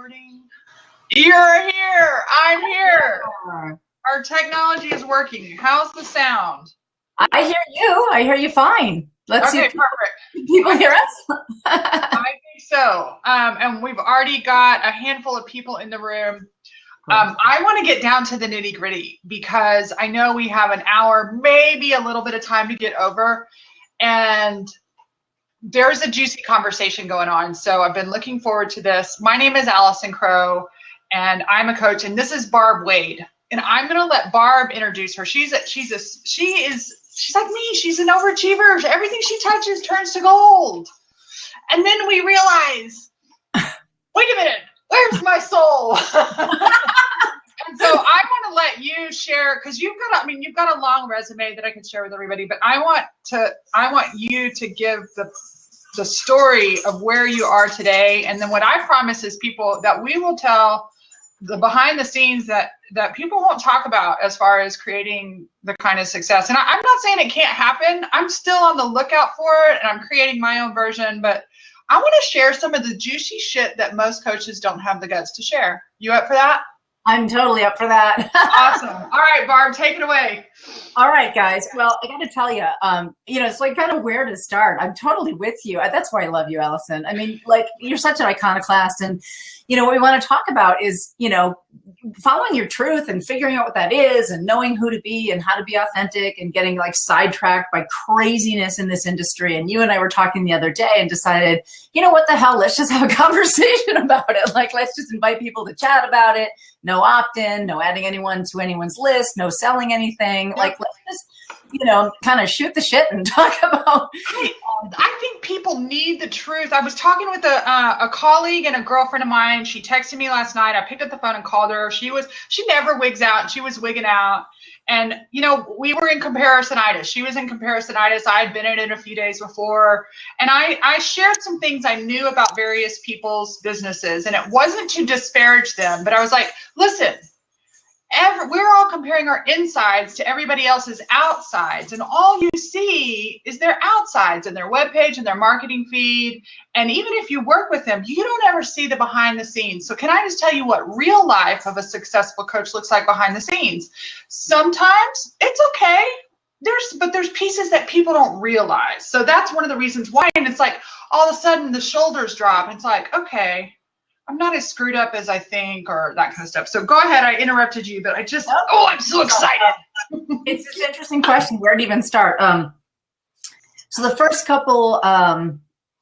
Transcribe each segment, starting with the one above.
Recording. You're here. I'm here. Our technology is working. How's the sound? I hear you. I hear you fine. Let's see. Perfect. People hear us? I think so. And we've already got a handful of people in the room. I want to get down to the nitty gritty because I know we have an hour, maybe a little bit of time to get over. And there's a juicy conversation going on. So I've been looking forward to this. My name is Allison Crow, and I'm a coach, and this is Barb Wade. And I'm going to let Barb introduce her. She's like me. She's an overachiever. Everything she touches turns to gold. And then we realize, wait a minute, where's my soul? And so I want to let you share, because you've got a long resume that I can share with everybody, but I want you to give the story of where you are today. And then what I promise is people that we will tell the behind the scenes that people won't talk about as far as creating the kind of success. And I'm not saying it can't happen. I'm still on the lookout for it, and I'm creating my own version, but I want to share some of the juicy shit that most coaches don't have the guts to share. You up for that? I'm totally up for that. Awesome. All right, Barb, take it away. All right, guys. Well, I got to tell you, it's like kind of where to start. I'm totally with you. That's why I love you, Allison. I mean, like, you're such an iconoclast. And, what we want to talk about is, following your truth and figuring out what that is and knowing who to be and how to be authentic and getting like sidetracked by craziness in this industry. And you and I were talking the other day and decided, what the hell, let's just have a conversation about it. Like, let's just invite people to chat about it. No opt-in, no adding anyone to anyone's list, no selling anything. Yep. Like, let's just, kind of shoot the shit and talk about. I think people need the truth. I was talking with a colleague and a girlfriend of mine. She texted me last night. I picked up the phone and called her. She never wigs out. She was wigging out. And, we were in comparisonitis. She was in comparisonitis. I had been in it a few days before. And I shared some things I knew about various people's businesses. And it wasn't to disparage them, but I was like, listen, we're all comparing our insides to everybody else's outsides. And all you see is their outsides and their webpage and their marketing feed. And even if you work with them, you don't ever see the behind the scenes. So can I just tell you what real life of a successful coach looks like behind the scenes? Sometimes it's okay. There's pieces that people don't realize. So that's one of the reasons why. And it's like all of a sudden the shoulders drop. And it's like, okay, I'm not as screwed up as I think, or that kind of stuff. So go ahead. I interrupted you, but I'm so excited. It's an interesting question. Where to even start? So the first couple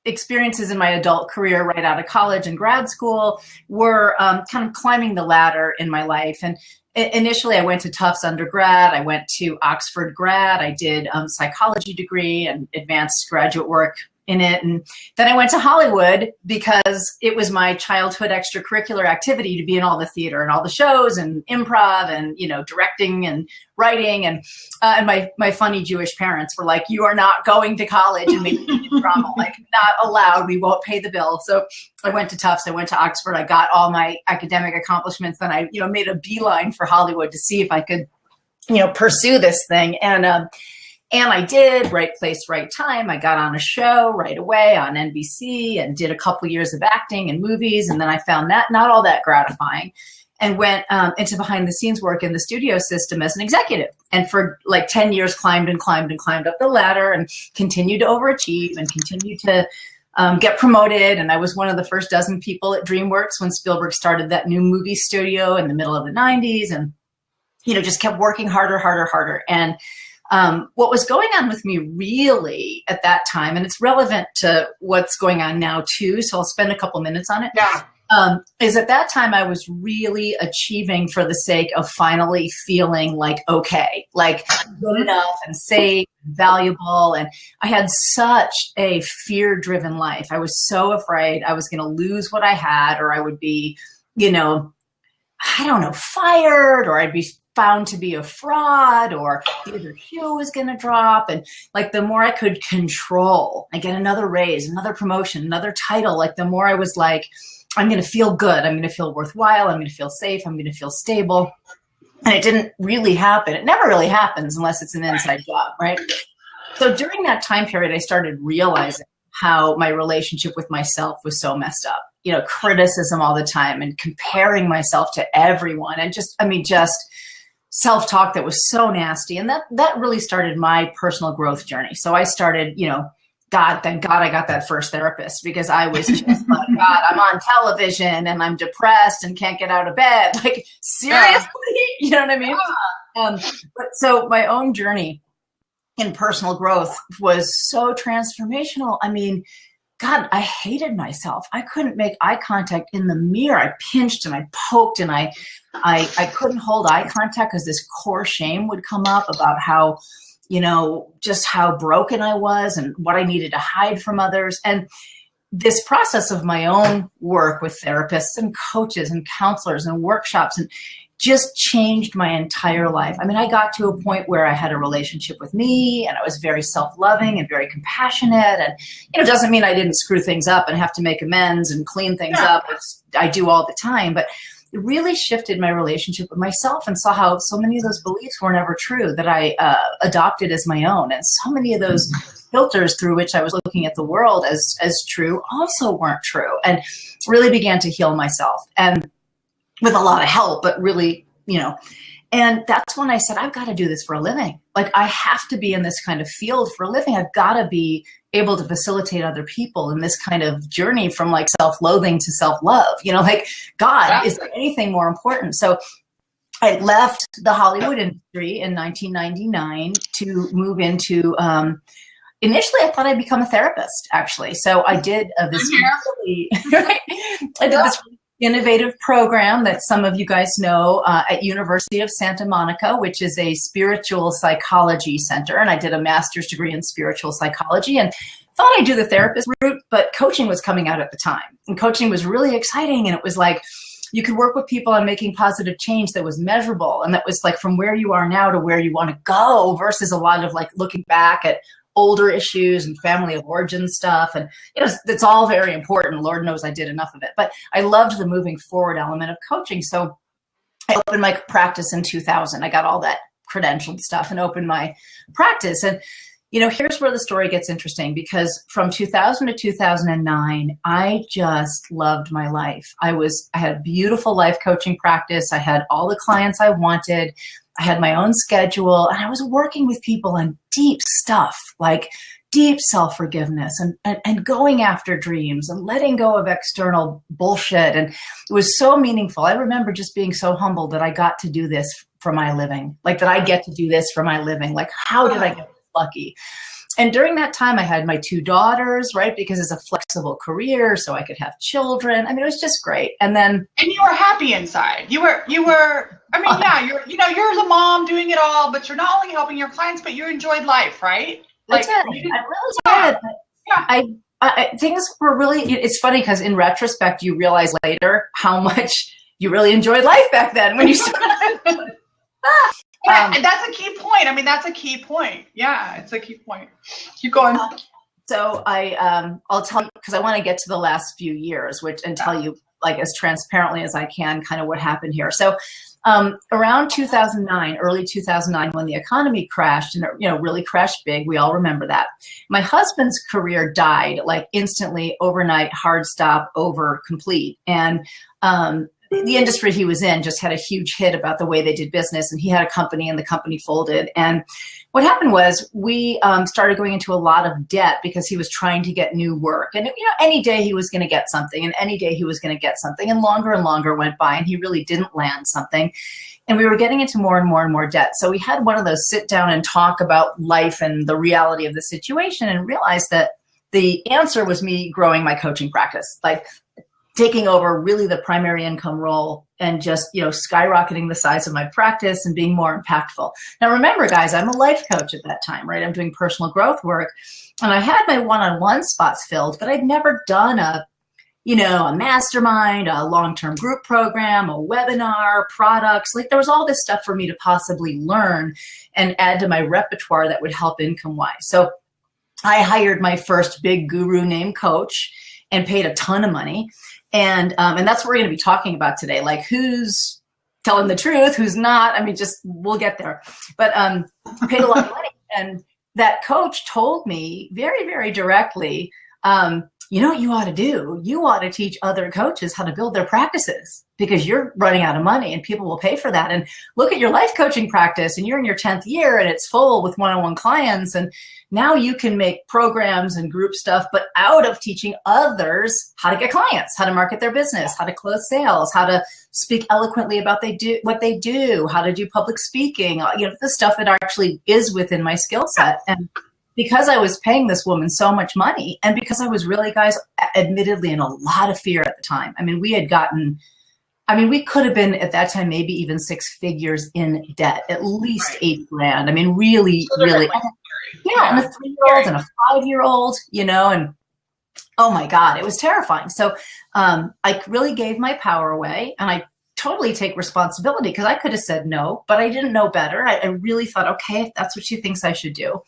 experiences in my adult career right out of college and grad school were kind of climbing the ladder in my life. And initially I went to Tufts undergrad. I went to Oxford grad. I did psychology degree and advanced graduate work in it. And then I went to Hollywood because it was my childhood extracurricular activity to be in all the theater and all the shows and improv and, directing and writing. And my funny Jewish parents were like, you are not going to college and making drama, like not allowed. We won't pay the bill. So I went to Tufts. I went to Oxford. I got all my academic accomplishments. Then I, made a beeline for Hollywood to see if I could, pursue this thing. And I did, right place, right time. I got on a show right away on NBC and did a couple years of acting and movies. And then I found that not all that gratifying and went into behind the scenes work in the studio system as an executive. And for like 10 years, climbed up the ladder and continued to overachieve and continued to get promoted. And I was one of the first dozen people at DreamWorks when Spielberg started that new movie studio in the middle of the 90s and, just kept working harder. And what was going on with me really at that time, and it's relevant to what's going on now too, so I'll spend a couple minutes on it, is at that time I was really achieving for the sake of finally feeling like okay, like good enough and safe and valuable. And I had such a fear-driven life. I was so afraid I was going to lose what I had, or I would be, fired, or I'd be found to be a fraud, or the other shoe was going to drop. And like the more I could control, I get another raise, another promotion, another title, like the more I was like, I'm going to feel good. I'm going to feel worthwhile. I'm going to feel safe. I'm going to feel stable. And it didn't really happen. It never really happens unless it's an inside job, right? So during that time period, I started realizing how my relationship with myself was so messed up. You know, criticism all the time and comparing myself to everyone, and just self-talk that was so nasty. And that really started my personal growth journey. So I started, you know, thank God I got that first therapist, because I was just like, God, I'm on television and I'm depressed and can't get out of bed. Like, seriously? You know what I mean? But so my own journey in personal growth was so transformational. I mean, God, I hated myself. I couldn't make eye contact in the mirror. I pinched and I poked, and I couldn't hold eye contact because this core shame would come up about how, you know, just how broken I was and what I needed to hide from others. And this process of my own work with therapists and coaches and counselors and workshops and just changed my entire life. I mean, I got to a point where I had a relationship with me, and I was very self-loving and very compassionate. And, you know, it doesn't mean I didn't screw things up and have to make amends and clean things up, which I do all the time. But it really shifted my relationship with myself, and saw how so many of those beliefs were never true that I adopted as my own. And so many of those filters through which I was looking at the world as true also weren't true, and really began to heal myself. And with a lot of help, but really, you know, and that's when I said, I've got to do this for a living. Like, I have to be in this kind of field for a living. I've got to be able to facilitate other people in this kind of journey from like self-loathing to self-love. You know, like, God, is there anything more important? So I left the Hollywood industry in 1999 to move into, initially I thought I'd become a therapist, actually. So I did this innovative program that some of you guys know at University of Santa Monica, which is a spiritual psychology center. And I did a master's degree in spiritual psychology, and thought I'd do the therapist route, but coaching was coming out at the time. And coaching was really exciting. And it was like, you could work with people on making positive change that was measurable. And that was like from where you are now to where you want to go, versus a lot of like looking back at older issues and family of origin stuff. And you know, it's all very important. Lord knows I did enough of it, but I loved the moving forward element of coaching. So I opened my practice in 2000. I got all that credentialed stuff and opened my practice. And, you know, here's where the story gets interesting, because from 2000 to 2009, I just loved my life. I had a beautiful life coaching practice. I had all the clients I wanted. I had my own schedule, and I was working with people on deep stuff, like deep self-forgiveness and going after dreams and letting go of external bullshit. And it was so meaningful. I remember just being so humbled that I got to do this for my living, like that I get to do this for my living. Like, how did I get lucky? And during that time, I had my 2 daughters, right? Because it's a flexible career, so I could have children. I mean, it was just great. And you were happy inside. You were, I mean, yeah, you're the mom doing it all, but you're not only helping your clients, but you enjoyed life, right? Like, that's it. I really did. Yeah. I things were really, it's funny because in retrospect, you realize later how much you really enjoyed life back then when you started. And that's a key point. I mean, that's a key point. Yeah, it's a key point. Keep going. So I'll tell you, because I want to get to the last few years, and tell you like as transparently as I can kind of what happened here. So around 2009, early 2009, when the economy crashed, and really crashed big, we all remember that. My husband's career died like instantly, overnight, hard stop, over, complete. And the industry he was in just had a huge hit about the way they did business, and he had a company and the company folded. And what happened was we started going into a lot of debt because he was trying to get new work. And any day he was going to get something, and any day he was going to get something, and longer went by, and he really didn't land something. And we were getting into more and more and more debt. So we had one of those sit down and talk about life and the reality of the situation, and realized that the answer was me growing my coaching practice, like taking over really the primary income role and just, skyrocketing the size of my practice and being more impactful. Now, remember, guys, I'm a life coach at that time, right? I'm doing personal growth work, and I had my one-on-one spots filled, but I'd never done a mastermind, a long-term group program, a webinar, products. Like, there was all this stuff for me to possibly learn and add to my repertoire that would help income-wise. So I hired my first big guru named coach and paid a ton of money. And that's what we're going to be talking about today. Like, who's telling the truth, who's not. I mean, we'll get there. But paid a lot of money. And that coach told me very, very directly, you know what you ought to do? You ought to teach other coaches how to build their practices, because you're running out of money and people will pay for that. And look at your life coaching practice, and you're in your 10th year and it's full with one-on-one clients. And now you can make programs and group stuff, but out of teaching others how to get clients, how to market their business, how to close sales, how to speak eloquently about what they do, how to do public speaking, you know, the stuff that actually is within my skill set. And because I was paying this woman so much money, and because I was really, guys, admittedly in a lot of fear at the time. I mean, we could have been at that time maybe even 6 figures in debt, at least 8 grand. I mean, really, really. Yeah, and a 3-year-old and a 5-year-old, you know, and oh my God, it was terrifying. So I really gave my power away, and I totally take responsibility, because I could have said no, but I didn't know better. I really thought, okay, if that's what she thinks I should do.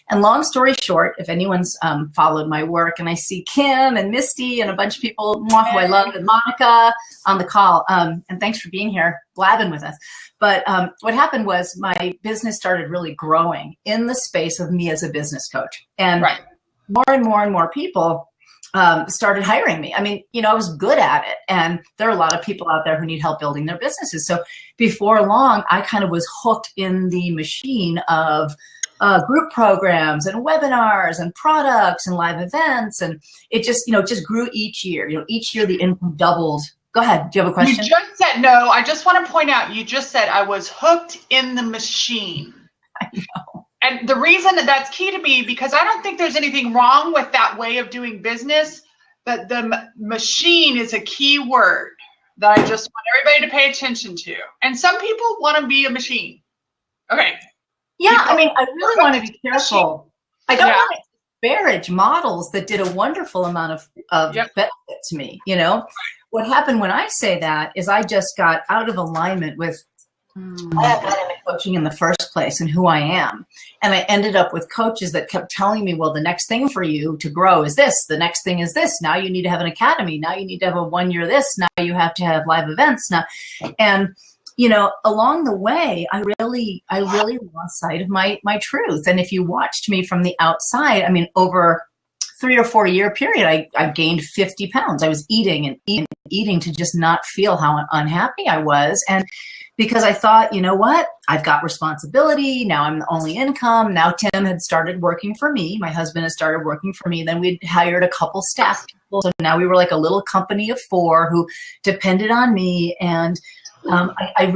And long story short, if anyone's followed my work, and I see Kim and Misty and a bunch of people who I love, and Monica on the call, and thanks for being here, blabbing with us. But what happened was my business started really growing in the space of me as a business coach. And more and more and more people started hiring me. I mean, you know, I was good at it. And there are a lot of people out there who need help building their businesses. So before long, I kind of was hooked in the machine of group programs and webinars and products and live events. And it just, you know, just grew each year. You know, each year the income doubled. Go ahead. Do you have a question? You just said, no, I just want to point out, you just said I was hooked in the machine. I know. And the reason that's key to me, because I don't think there's anything wrong with that way of doing business, but the machine is a key word that I just want everybody to pay attention to. And some people want to be a machine. Okay. Yeah, I mean, I really want to be careful. I don't want to disparage models that did a wonderful amount of benefit to me, you know? What happened when I say that is I just got out of alignment with dynamic coaching in the first place and who I am. And I ended up with coaches that kept telling me, well, the next thing for you to grow is this. The next thing is this. Now you need to have an academy. Now you need to have a 1-year this. Now you have to have live events. Now, and you know, along the way, I really lost sight of my truth. And if you watched me from the outside, I mean, over 3 or 4 year period, I gained 50 pounds. I was eating and eating to just not feel how unhappy I was. And because I thought, you know what, I've got responsibility. Now I'm the only income. Now Tim had started working for me. My husband had started working for me. Then we'd hired a couple staff people. So now we were like a little company of 4 who depended on me. And I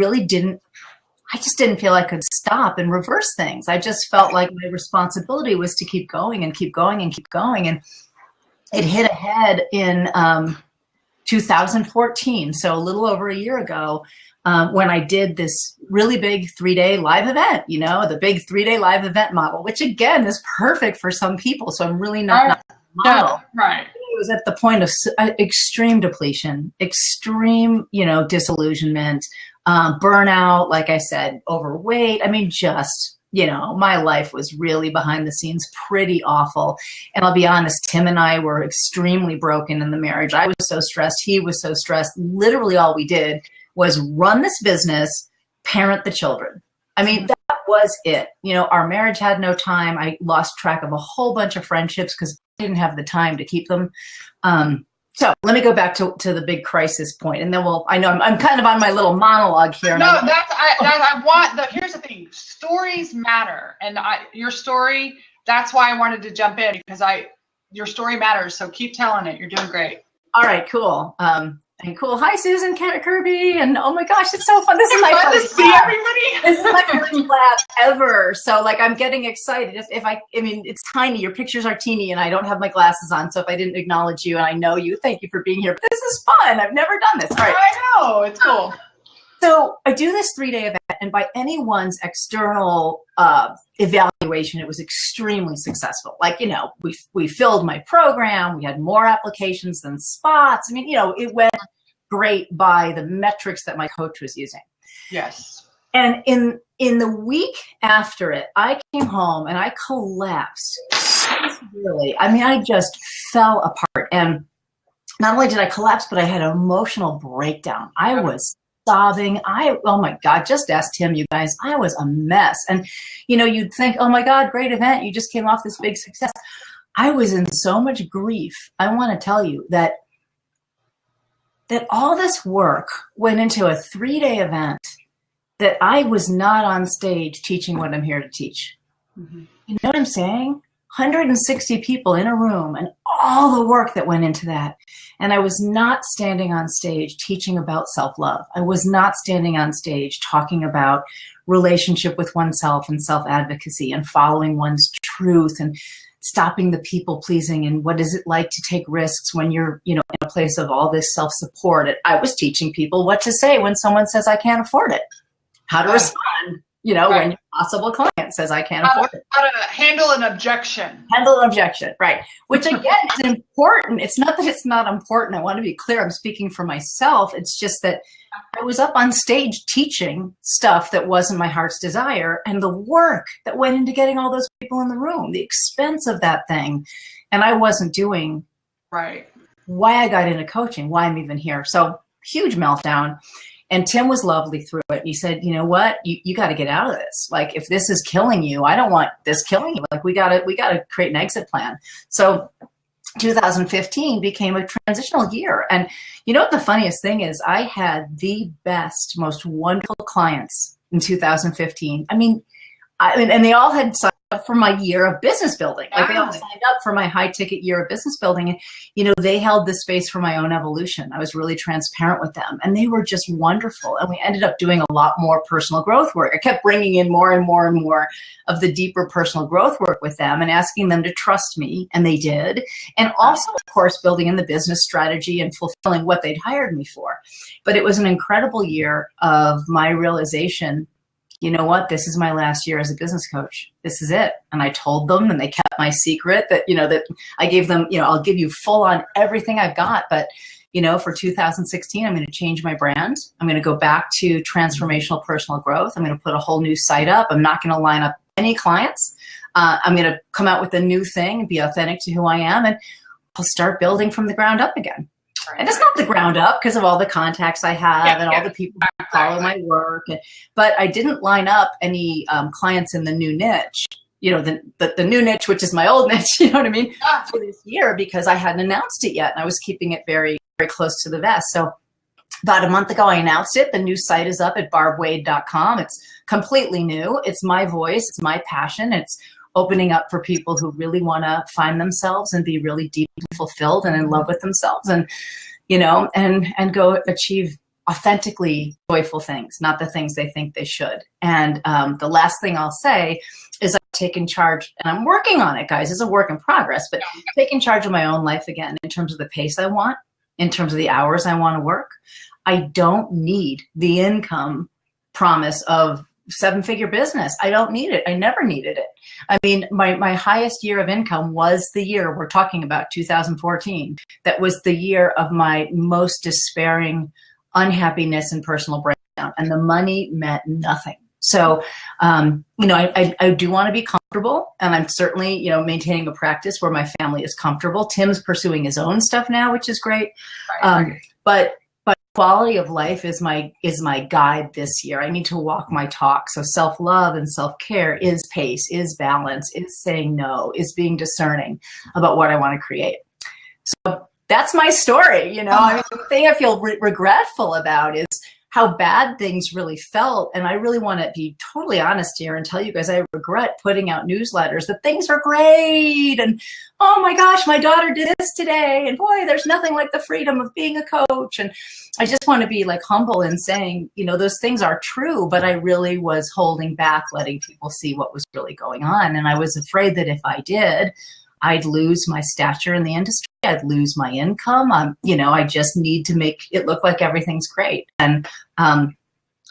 just didn't feel I could stop and reverse things. I just felt like my responsibility was to keep going and keep going and keep going. And it hit a head in 2014, so a little over a year ago, when I did this really big 3-day live event, you know, the big 3-day live event model, which again is perfect for some people. So I'm really not model. Right. It was at the point of extreme depletion, extreme, you know, disillusionment, burnout, like I said, overweight. I mean, just, you know, my life was really behind the scenes pretty awful. And I'll be honest, Tim and I were extremely broken in the marriage. I was so stressed. He was so stressed. Literally all we did was run this business, parent the children. I mean, that was it. You know, our marriage had no time. I lost track of a whole bunch of friendships because I didn't have the time to keep them. So let me go back to the big crisis point, and then I know I'm kind of on my little monologue here. No, here's the thing. Stories matter. And your story, that's why I wanted to jump in, because your story matters. So keep telling it. You're doing great. All right, cool. And cool. Hi, Susan Kirby. And oh my gosh, it's so fun. This is my fun first to see everybody. This is my first lab ever. So like, I'm getting excited. I mean, it's tiny. Your pictures are teeny and I don't have my glasses on. So if I didn't acknowledge you and I know you, thank you for being here. But this is fun. I've never done this. All right. I know. It's cool. So I do this 3-day event, and by anyone's external evaluation, it was extremely successful. Like, you know, we filled my program. We had more applications than spots. I mean, you know, it went great by the metrics that my coach was using. Yes. And in the week after it, I came home and I collapsed. Really, I mean, I just fell apart. And not only did I collapse, but I had an emotional breakdown. I was sobbing. Oh my God, just ask Tim, you guys. I was a mess. And, you know, you'd think, oh my God, great event. You just came off this big success. I was in so much grief. I want to tell you that all this work went into a 3-day event that I was not on stage teaching what I'm here to teach. Mm-hmm. You know what I'm saying? 160 people in a room and all the work that went into that. And I was not standing on stage teaching about self-love. I was not standing on stage talking about relationship with oneself and self-advocacy and following one's truth and stopping the people pleasing and what is it like to take risks when you're, in a place of all this self-support. I was teaching people what to say when someone says I can't afford it, how to respond, when your possible client says I can't afford it. How to handle an objection. Handle an objection, right. Which again is important. It's not that it's not important. I want to be clear. I'm speaking for myself. It's just that I was up on stage teaching stuff that wasn't my heart's desire, and the work that went into getting all those people in the room, the expense of that thing. And I wasn't doing right. Why I got into coaching, why I'm even here. So huge meltdown. And Tim was lovely through it. He said, you know what, you got to get out of this. Like, if this is killing you, I don't want this killing you. Like, we got to create an exit plan. So 2015 became a transitional year. And you know what the funniest thing is? I had the best, most wonderful clients in 2015. I mean, and they all had signed up for my year of business building. Like, they all signed up for my high ticket year of business building. And, they held the space for my own evolution. I was really transparent with them, and they were just wonderful. And we ended up doing a lot more personal growth work. I kept bringing in more and more and more of the deeper personal growth work with them and asking them to trust me. And they did. And also, of course, building in the business strategy and fulfilling what they'd hired me for. But it was an incredible year of my realization, you know what, this is my last year as a business coach. This is it. And I told them, and they kept my secret that, that I gave them, I'll give you full on everything I've got. But, for 2016, I'm going to change my brand. I'm going to go back to transformational personal growth. I'm going to put a whole new site up. I'm not going to line up any clients. I'm going to come out with a new thing and be authentic to who I am. And I'll start building from the ground up again. And it's not the ground up because of all the contacts I have and all the people who follow my work. But I didn't line up any clients in the new niche, the new niche, which is my old niche, you know what I mean, for this year, because I hadn't announced it yet. And I was keeping it very, very close to the vest. So about a month ago, I announced it. The new site is up at barbwade.com. It's completely new. It's my voice. It's my passion. It's opening up for people who really want to find themselves and be really deeply fulfilled and in love with themselves, and and go achieve authentically joyful things, not the things they think they should. And the last thing I'll say is I've taken charge, and I'm working on it, guys. It's a work in progress, but taking charge of my own life again in terms of the pace I want, in terms of the hours I want to work. I don't need the income promise of 7-figure business. I don't need it. I never needed it. I mean, my highest year of income was the year we're talking about, 2014. That was the year of my most despairing unhappiness and personal breakdown, and the money meant nothing. So, I do want to be comfortable, and I'm certainly, maintaining a practice where my family is comfortable. Tim's pursuing his own stuff now, which is great. But quality of life is my guide this year. I need to walk my talk. So self-love and self-care is pace, is balance, is saying no, is being discerning about what I want to create. So that's my story. The thing I feel regretful about is how bad things really felt. And I really want to be totally honest here and tell you guys, I regret putting out newsletters that things are great. And, oh my gosh, my daughter did this today. And boy, there's nothing like the freedom of being a coach. And I just want to be like humble in saying, those things are true, but I really was holding back, letting people see what was really going on. And I was afraid that if I did, I'd lose my stature in the industry. I'd lose my income. I just need to make it look like everything's great. And I'm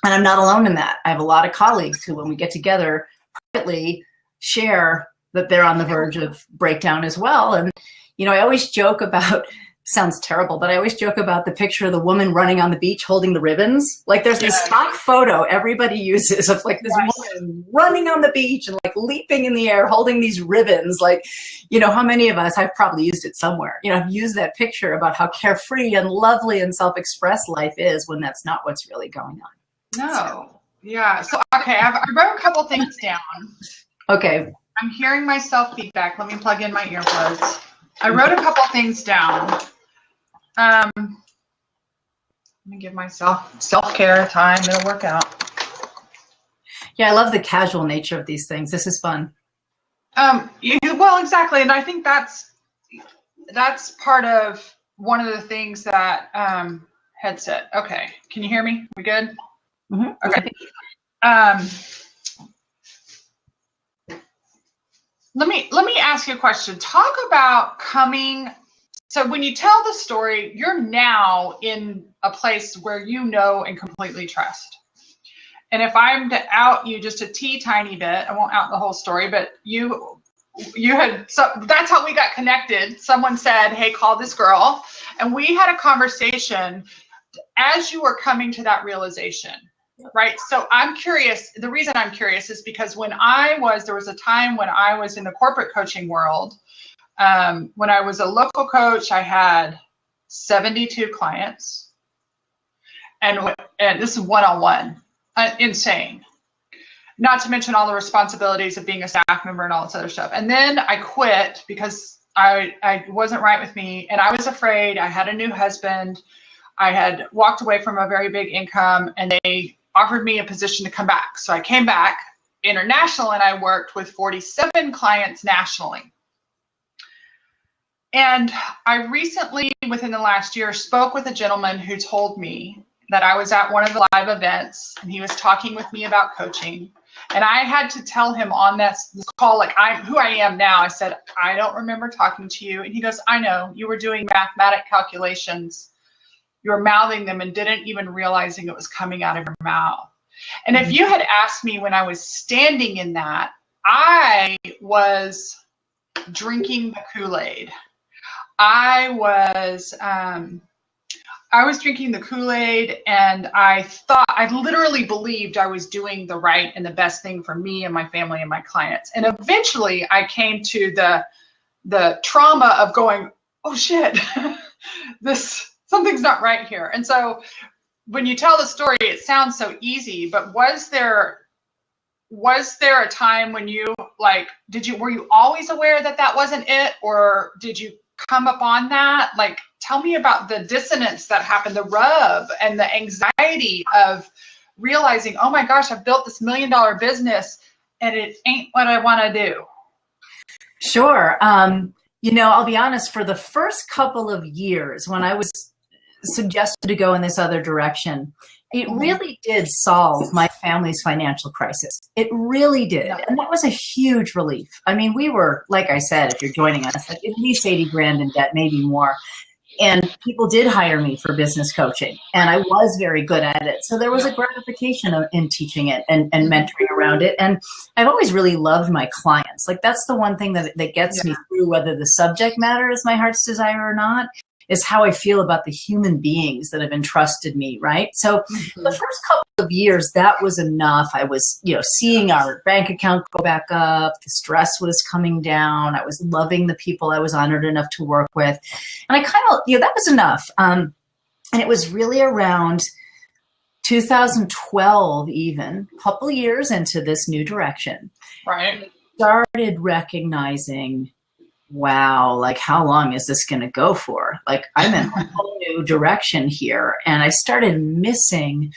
not alone in that. I have a lot of colleagues who, when we get together privately, share that they're on the verge of breakdown as well. And, I always joke about, sounds terrible, but I always joke about the picture of the woman running on the beach holding the ribbons. Like, there's this stock photo everybody uses of like this woman running on the beach and like leaping in the air, holding these ribbons. Like, how many of us, I've probably used it somewhere, I've used that picture about how carefree and lovely and self-expressed life is when that's not what's really going on. No. Yeah. So, okay. I wrote a couple things down. Okay. I'm hearing myself feedback. Let me plug in my earbuds. I wrote a couple things down. Let me give myself self-care time. It'll work out. Yeah, I love the casual nature of these things. This is fun. Well, exactly. And I think that's part of one of the things that headset. Okay. Can you hear me? We good? Mm-hmm. Okay. Let me ask you a question. Talk about coming. So when you tell the story, you're now in a place where you know and completely trust. And if I'm to out you just a tiny bit, I won't out the whole story, but you had, so that's how we got connected. Someone said, hey, call this girl. And we had a conversation as you were coming to that realization. Right. So I'm curious. The reason I'm curious is because there was a time when I was in the corporate coaching world. When I was a local coach, I had 72 clients, and this is one-on-one, insane. Not to mention all the responsibilities of being a staff member and all this other stuff. And then I quit because I wasn't right with me, and I was afraid. I had a new husband. I had walked away from a very big income, and they offered me a position to come back. So I came back international, and I worked with 47 clients nationally. And I recently, within the last year, spoke with a gentleman who told me that I was at one of the live events, and he was talking with me about coaching. And I had to tell him on this call, like who I am now. I said, I don't remember talking to you. And he goes, I know, you were doing mathematic calculations. You were mouthing them and didn't even realizing it was coming out of your mouth. And if you had asked me when I was standing in that, I was drinking the Kool-Aid. I was drinking the Kool-Aid, and I literally believed I was doing the right and the best thing for me and my family and my clients. And eventually I came to the trauma of going, oh shit, something's not right here. And so when you tell the story, it sounds so easy, but was there a time when you were you always aware that wasn't it, or did you come upon that? Like, tell me about the dissonance that happened, the rub and the anxiety of realizing, oh my gosh, I've built this $1 million business and it ain't what I want to do. Sure. I'll be honest, for the first couple of years when I was suggested to go in this other direction, it really did solve my family's financial crisis. It really did. Yeah. And that was a huge relief. I mean, we were, like I said, if you're joining us, at least 80 grand in debt, maybe more. And people did hire me for business coaching, and I was very good at it. So there was a gratification in teaching it and mentoring around it. And I've always really loved my clients. Like, that's the one thing that gets me through, whether the subject matter is my heart's desire or not, is how I feel about the human beings that have entrusted me, right? So the first couple of years, that was enough. I was, seeing our bank account go back up. The stress was coming down. I was loving the people I was honored enough to work with. And I kind of, that was enough. And it was really around 2012, even, a couple years into this new direction. Right. I started recognizing, wow, like, how long is this going to go for? Like, I'm in a whole new direction here. And I started missing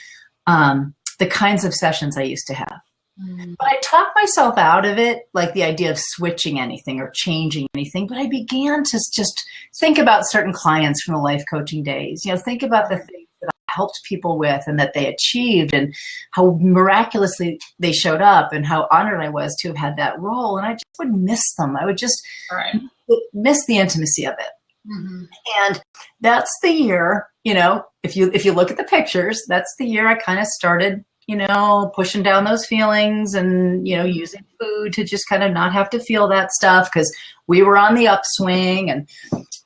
the kinds of sessions I used to have. But I talked myself out of it, like the idea of switching anything or changing anything. But I began to just think about certain clients from the life coaching days, think about the things that I helped people with and that they achieved and how miraculously they showed up and how honored I was to have had that role. And I just would miss them. I would just miss the intimacy of it. Mm-hmm. And that's the year, if you look at the pictures, that's the year I kind of started, pushing down those feelings and, using food to just kind of not have to feel that stuff, because we were on the upswing. And,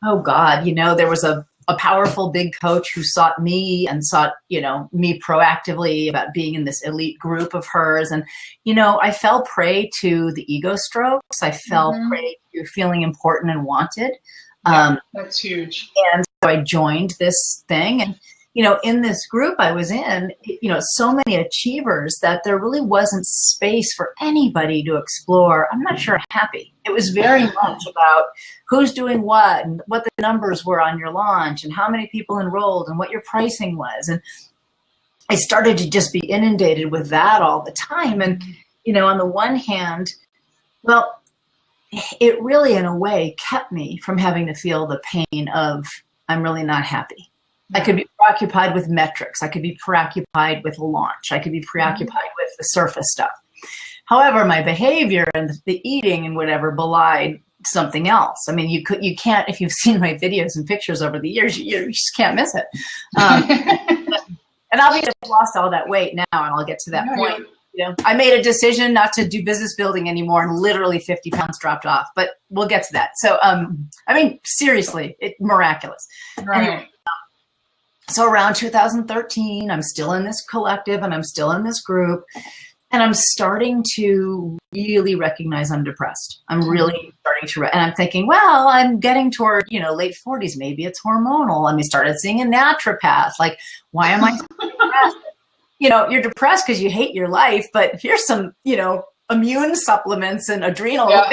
oh God, there was a powerful big coach who sought me and sought, me proactively about being in this elite group of hers. And, I fell prey to the ego strokes. I fell prey to feeling important and wanted. That's huge. And so I joined this thing, and, in this group I was in, so many achievers that there really wasn't space for anybody to explore. I'm not sure I'm happy. It was very much about who's doing what and what the numbers were on your launch and how many people enrolled and what your pricing was. And I started to just be inundated with that all the time. And, on the one hand, well, it really, in a way, kept me from having to feel the pain of I'm really not happy. I could be preoccupied with metrics. I could be preoccupied with launch. I could be preoccupied with the surface stuff. However, my behavior and the eating and whatever belied something else. I mean, you can't, if you've seen my videos and pictures over the years, you just can't miss it. And obviously I've lost all that weight now, and I'll get to that point. I made a decision not to do business building anymore, and literally 50 pounds dropped off, but we'll get to that. So, seriously, miraculous. Right. Anyway, so around 2013, I'm still in this collective and I'm still in this group, and I'm starting to really recognize I'm depressed. I'm really starting to, and I'm thinking, well, I'm getting toward, late 40s. Maybe it's hormonal. Started seeing a naturopath. Like, why am I so depressed? You're depressed because you hate your life, but here's some, immune supplements and adrenal. Yeah.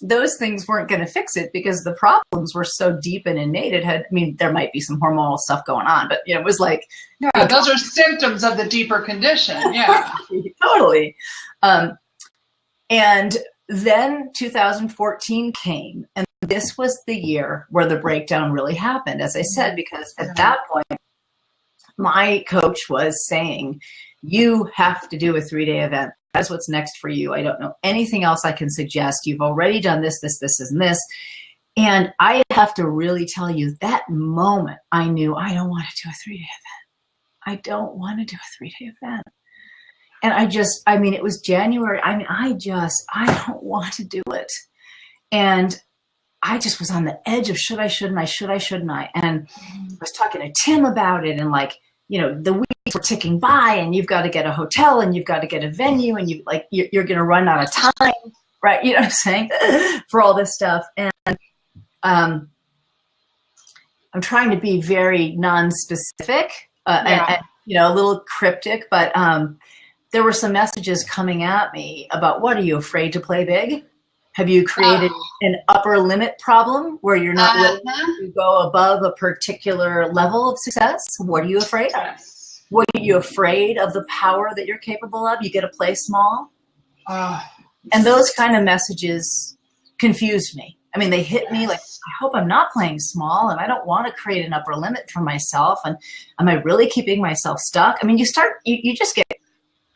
Those things weren't going to fix it because the problems were so deep and innate. There might be some hormonal stuff going on, but it was like, yeah, those are symptoms of the deeper condition. Yeah, totally. And then 2014 came, and this was the year where the breakdown really happened, as I said, because at that point, my coach was saying, you have to do a 3-day event. That's what's next for you. I don't know anything else I can suggest. You've already done this, and this. And I have to really tell you, that moment, I knew I don't want to do a 3-day event. I don't want to do a 3-day event. And it was January. I don't want to do it. And I just was on the edge of should I, shouldn't I? And I was talking to Tim about it, and the weeks were ticking by, and you've got to get a hotel, and you've got to get a venue, and you're going to run out of time, right? You know what I'm saying? For all this stuff. And I'm trying to be very non-specific and a little cryptic, but there were some messages coming at me about, what are you, afraid to play big? Have you created an upper limit problem where you're not willing to go above a particular level of success? What are you afraid of? What are you afraid of the power that you're capable of? You get to play small? And those kind of messages confused me. They hit me like, I hope I'm not playing small, and I don't want to create an upper limit for myself. And am I really keeping myself stuck? You just get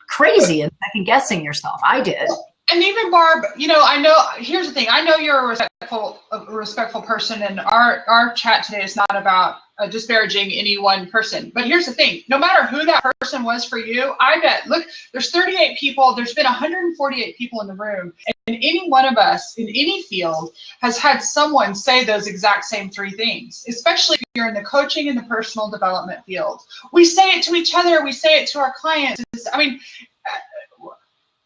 crazy and second guessing yourself. I did. And even Barb, I know, here's the thing. I know you're a respectful person, and our chat today is not about disparaging any one person. But here's the thing. No matter who that person was for you, I bet, look, there's 38 people. There's been 148 people in the room. And any one of us in any field has had someone say those exact same 3 things, especially if you're in the coaching and the personal development field. We say it to each other. We say it to our clients.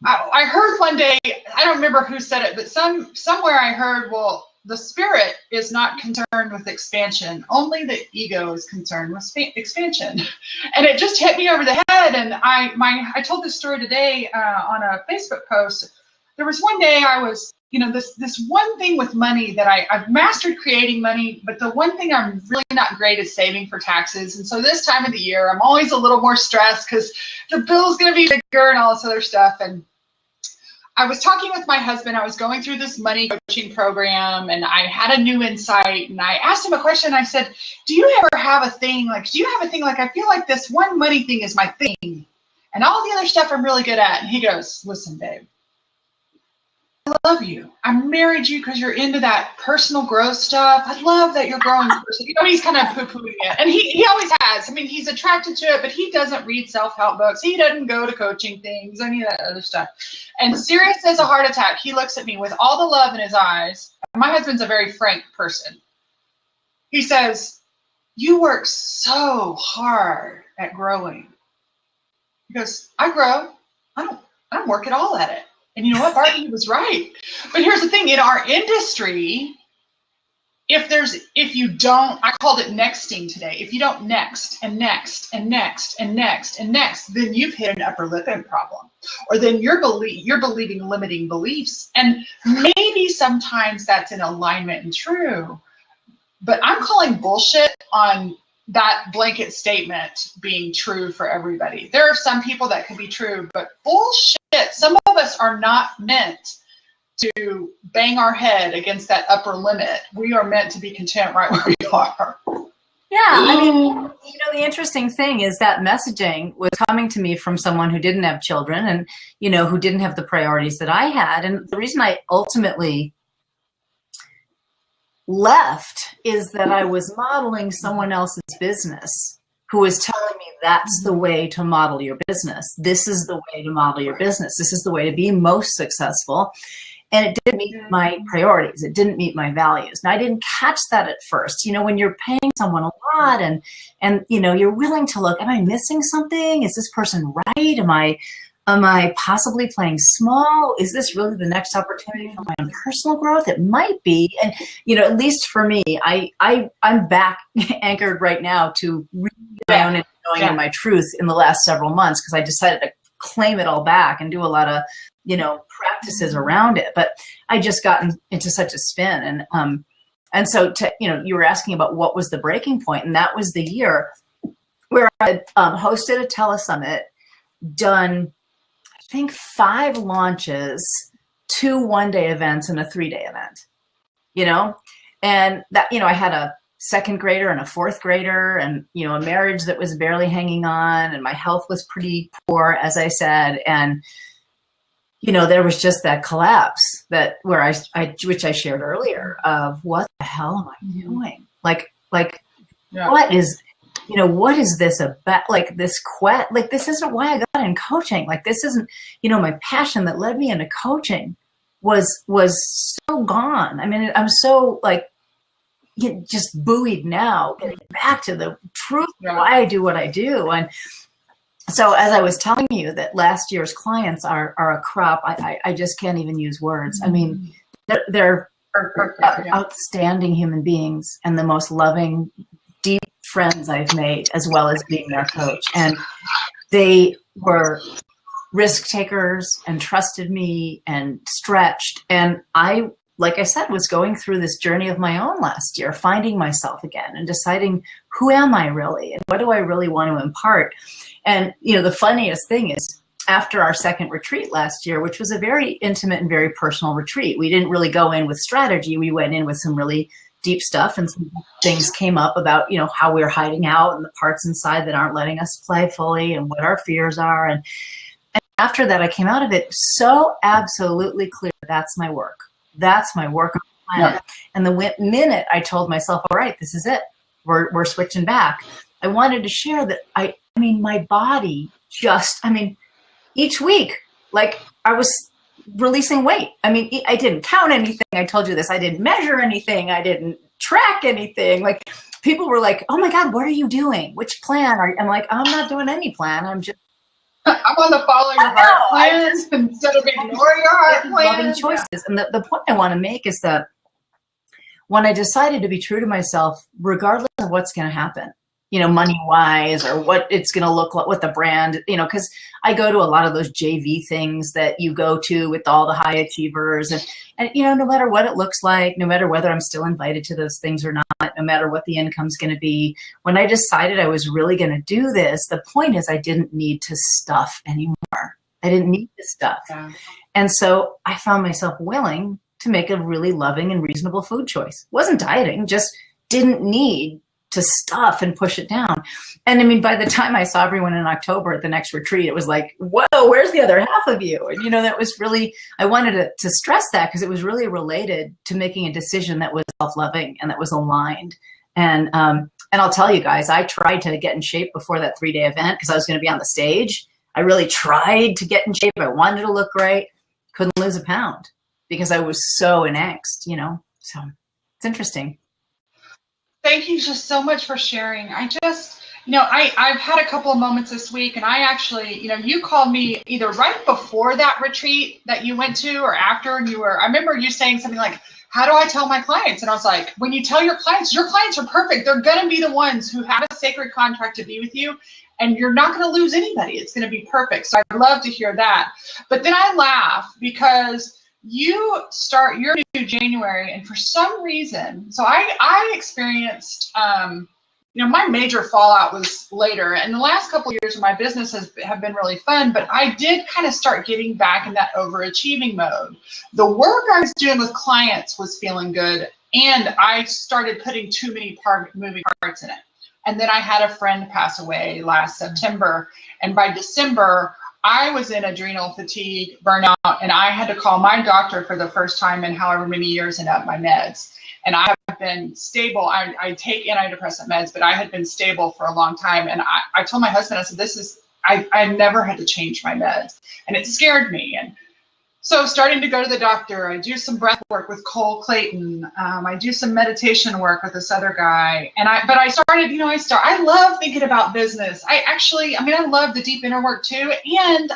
I heard one day, I don't remember who said it, but somewhere I heard, well, the spirit is not concerned with expansion. Only the ego is concerned with expansion. And it just hit me over the head. And I told this story today on a Facebook post. There was one day I was, this one thing with money that I've mastered creating money, but the one thing I'm really not great is saving for taxes. And so this time of the year, I'm always a little more stressed because the bill's going to be bigger and all this other stuff. And I was talking with my husband. I was going through this money coaching program, and I had a new insight, and I asked him a question. I said, do you ever have a thing like, I feel like this one money thing is my thing, and all the other stuff I'm really good at? And he goes, listen, babe, I love you. I married you because you're into that personal growth stuff. I love that you're growing. He's kind of poo-pooing it. And he always has. He's attracted to it, but he doesn't read self-help books. He doesn't go to coaching things, any of that other stuff. And serious as a heart attack, he looks at me with all the love in his eyes. My husband's a very frank person. He says, you work so hard at growing. He goes, I grow. I don't work at all at it. And you know what, Barb, he was right. But here's the thing, in our industry, if you don't, I called it nexting today. If you don't next and next and next and next and next, then you've hit an upper limit problem, or then you're believing limiting beliefs. And maybe sometimes that's in alignment and true, but I'm calling bullshit on that blanket statement being true for everybody. There are some people that could be true, but bullshit. Some of us are not meant to bang our head against that upper limit. We are meant to be content right where we are. Yeah, I mean, the interesting thing is that messaging was coming to me from someone who didn't have children and, who didn't have the priorities that I had. And the reason I ultimately left is that I was modeling someone else's business who was telling me that's the way to model your business. This is the way to model your business. This is the way to be most successful. And it didn't meet my priorities. It didn't meet my values. And I didn't catch that at first. When you're paying someone a lot and you're willing to look, am I missing something? Is this person right? Am I possibly playing small? Is this really the next opportunity for my own personal growth? It might be. And, at least for me, I'm back anchored right now to really my own knowing and my truth in the last several months, because I decided to claim it all back and do a lot of, practices around it. But I just gotten into such a spin. And so you were asking about what was the breaking point, and that was the year where I had hosted a telesummit, done, I think, 5 launches, 2 one-day events and a 3-day event, and that, I had a 2nd grader and a 4th grader and, a marriage that was barely hanging on, and my health was pretty poor, as I said. And, there was just that collapse where which I shared earlier, of what the hell am I doing? What is this about? This isn't why I got in coaching. This isn't, my passion that led me into coaching was so gone. I mean, I'm so just buoyed now, getting back to the truth of why I do what I do. And so as I was telling you that last year's clients are a crop, I just can't even use words. I mean, they're outstanding human beings and the most loving, deep friends I've made, as well as being their coach. And they were risk takers and trusted me and stretched. And I, like I said, was going through this journey of my own last year, finding myself again and deciding, who am I really? And what do I really want to impart? And, the funniest thing is, after our 2nd retreat last year, which was a very intimate and very personal retreat, we didn't really go in with strategy. We went in with some really deep stuff, and some things came up about, how we're hiding out and the parts inside that aren't letting us play fully and what our fears are. And after that, I came out of it so absolutely clear. That's my work. That's my work on the planet. Yeah. And the minute I told myself, all right, this is it, we're switching back, I wanted to share that I mean, my body each week, I was releasing weight. I mean, I didn't count anything. I told you this. I didn't measure anything. I didn't track anything. People were like, oh my God, what are you doing? Which plan? I'm like, I'm not doing any plan. I'm on the follow your heart plans instead of ignore your heart plans. Loving choices. Yeah. And the point I want to make is that when I decided to be true to myself, regardless of what's going to happen, money-wise, or what it's going to look like, what the brand, because I go to a lot of those JV things that you go to with all the high achievers. And no matter what it looks like, no matter whether I'm still invited to those things or not, no matter what the income's going to be, when I decided I was really going to do this, the point is I didn't need to stuff anymore. I didn't need to stuff. Yeah. And so I found myself willing to make a really loving and reasonable food choice. Wasn't dieting, just didn't need to stuff and push it down. And I mean, by the time I saw everyone in October at the next retreat, it was like, whoa, where's the other half of you? And, that was really, I wanted to stress that because it was really related to making a decision that was self-loving and that was aligned. And I'll tell you guys, I tried to get in shape before that 3-day event because I was going to be on the stage. I really tried to get in shape. I wanted to look great. Couldn't lose a pound because I was so in angst, so it's interesting. Thank you just so much for sharing. I've had a couple of moments this week, and I actually, you called me either right before that retreat that you went to or after, and I remember you saying something like, how do I tell my clients? And I was like, when you tell your clients are perfect. They're going to be the ones who have a sacred contract to be with you, and you're not going to lose anybody. It's going to be perfect. So I'd love to hear that. But then I laugh because you start your new January, and for some reason, so I experienced, my major fallout was later, and the last couple of years of my business have been really fun, but I did kind of start getting back in that overachieving mode. The work I was doing with clients was feeling good, and I started putting too many moving parts in it. And then I had a friend pass away last September, and by December, I was in adrenal fatigue, burnout, and I had to call my doctor for the first time in however many years and up my meds. And I have been stable. I take antidepressant meds, but I had been stable for a long time. And I told my husband, I said, I never had to change my meds. And it scared me. And so starting to go to the doctor, I do some breath work with Cole Clayton. I do some meditation work with this other guy. But I started, I love thinking about business. I love the deep inner work too. And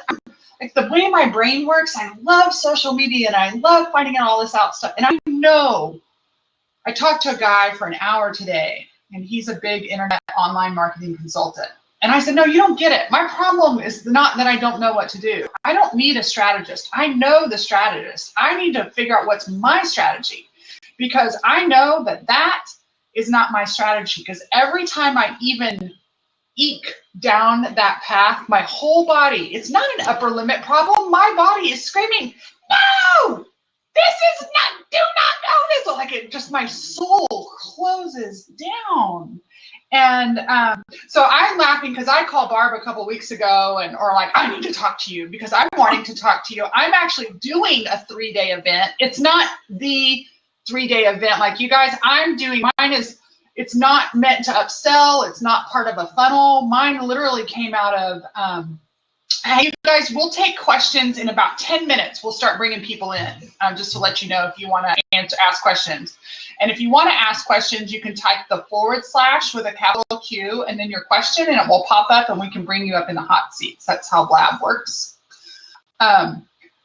like the way my brain works, I love social media and I love finding out all this out stuff. And I talked to a guy for an hour today, and he's a big internet online marketing consultant. And I said, no, you don't get it. My problem is not that I don't know what to do. I don't need a strategist. I know the strategist. I need to figure out what's my strategy, because I know that is not my strategy. Because every time I even eke down that path, my whole body, it's not an upper limit problem. My body is screaming, no! This is not, do not go this. Like it just, my soul closes down. And so I'm laughing because I called Barb a couple weeks ago or I need to talk to you because I'm wanting to talk to you. I'm actually doing a 3-day event. It's not the 3-day event like you guys. I'm doing, it's not meant to upsell. It's not part of a funnel. Mine literally came out of, hey, you guys, we'll take questions in about 10 minutes. We'll start bringing people in just to let you know if you want to ask questions. And if you want to ask questions, you can type the / with a capital Q and then your question, and it will pop up and we can bring you up in the hot seats. That's how Blab works.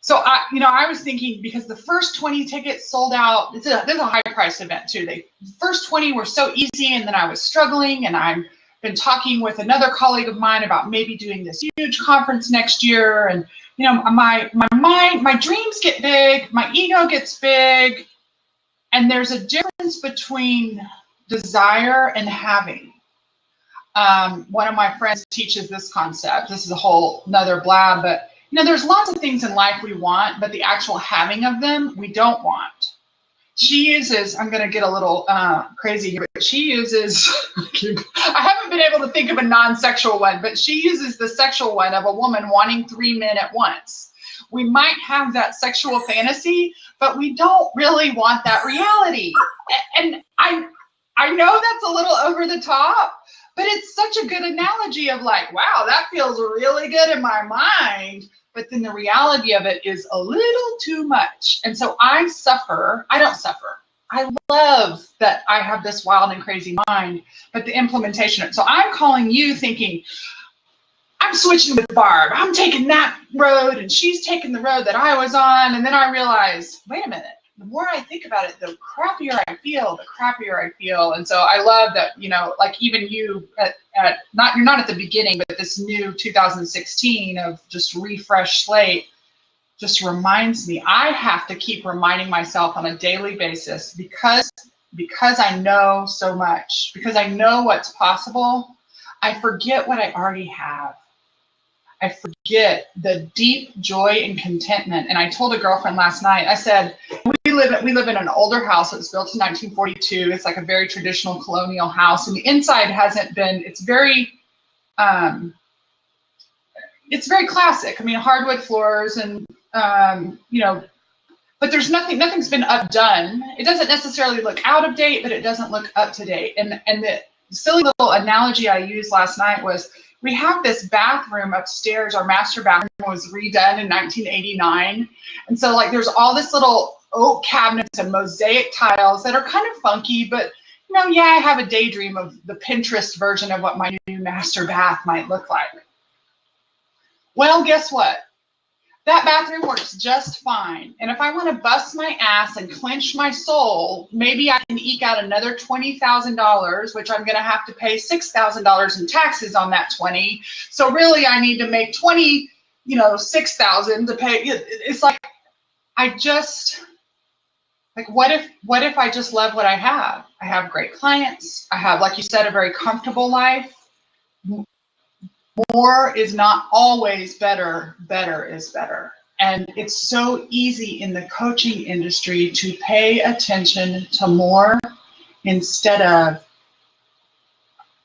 So I was thinking, because the first 20 tickets sold out. This is a high price event too. The first 20 were so easy, and then I was struggling, and I've been talking with another colleague of mine about maybe doing this huge conference next year. And my mind, my dreams get big, my ego gets big, and there's a difference between desire and having. One of my friends teaches this concept. This is a whole nother Blab, but there's lots of things in life we want, but the actual having of them we don't want. She uses, I'm going to get a little crazy here, but she uses, I haven't been able to think of a non-sexual one, but she uses the sexual one of a woman wanting 3 men at once. We might have that sexual fantasy, but we don't really want that reality. And I know that's a little over the top, but it's such a good analogy of like, wow, that feels really good in my mind. But then the reality of it is a little too much. And so I don't suffer. I love that I have this wild and crazy mind, but the implementation. So I'm calling you thinking, I'm switching with Barb. I'm taking that road and she's taking the road that I was on. And then I realized, wait a minute, the more I think about it, the crappier I feel. And so I love that, like even you you're not at the beginning, but this new 2016 of just refresh slate just reminds me, I have to keep reminding myself on a daily basis because I know so much, because I know what's possible. I forget what I already have. I forget the deep joy and contentment. And I told a girlfriend last night, I said, we live in an older house that was built in 1942. It's like a very traditional colonial house. And the inside hasn't been, it's very classic. I mean, hardwood floors and, but there's nothing's been updone. It doesn't necessarily look out of date, but it doesn't look up to date. And the silly little analogy I used last night was, we have this bathroom upstairs. Our master bathroom was redone in 1989. And so like there's all this little oak cabinets and mosaic tiles that are kind of funky, but I have a daydream of the Pinterest version of what my new master bath might look like. Well, guess what? that bathroom works just fine. And if I want to bust my ass and clench my soul, maybe I can eke out another $20,000, which I'm going to have to pay $6,000 in taxes on that 20. So really I need to make 6,000 to pay. It's like, what if I just love what I have? I have great clients. I have, like you said, a very comfortable life. More is not always better. Better is better. And it's so easy in the coaching industry to pay attention to more instead of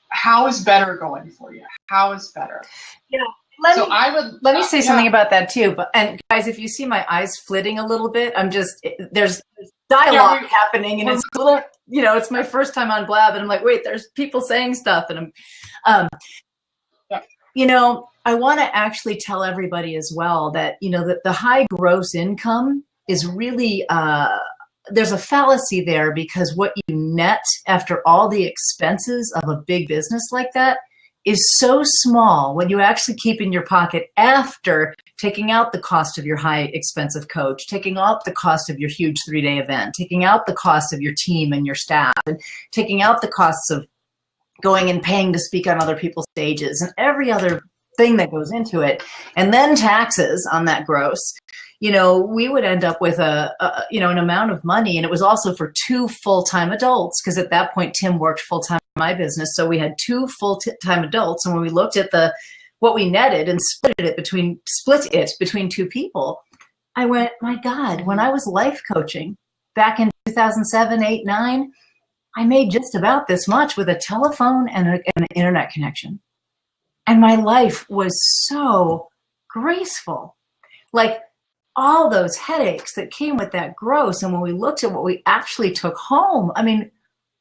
how is better going for you? How is better? Yeah. Let me say something about that too. And guys, if you see my eyes flitting a little bit, there's dialogue happening, and it's a little, it's my first time on Blab, and I'm like, wait, there's people saying stuff, and I want to actually tell everybody as well that, that the high gross income is really, there's a fallacy there, because what you net after all the expenses of a big business like that is so small when you actually keep in your pocket after taking out the cost of your high expensive coach, taking out the cost of your huge 3-day event, taking out the cost of your team and your staff, and taking out the costs of going and paying to speak on other people's stages and every other thing that goes into it, and then taxes on that gross, we would end up with an amount of money. And it was also for 2 full-time adults, because at that point, Tim worked full-time in my business. So we had 2 full-time adults. And when we looked at what we netted and split it between 2 people, I went, my God, when I was life coaching back in 2007, 8, 9, I made just about this much with a telephone and an internet connection. And my life was so graceful. Like, all those headaches that came with that gross. And when we looked at what we actually took home, I mean,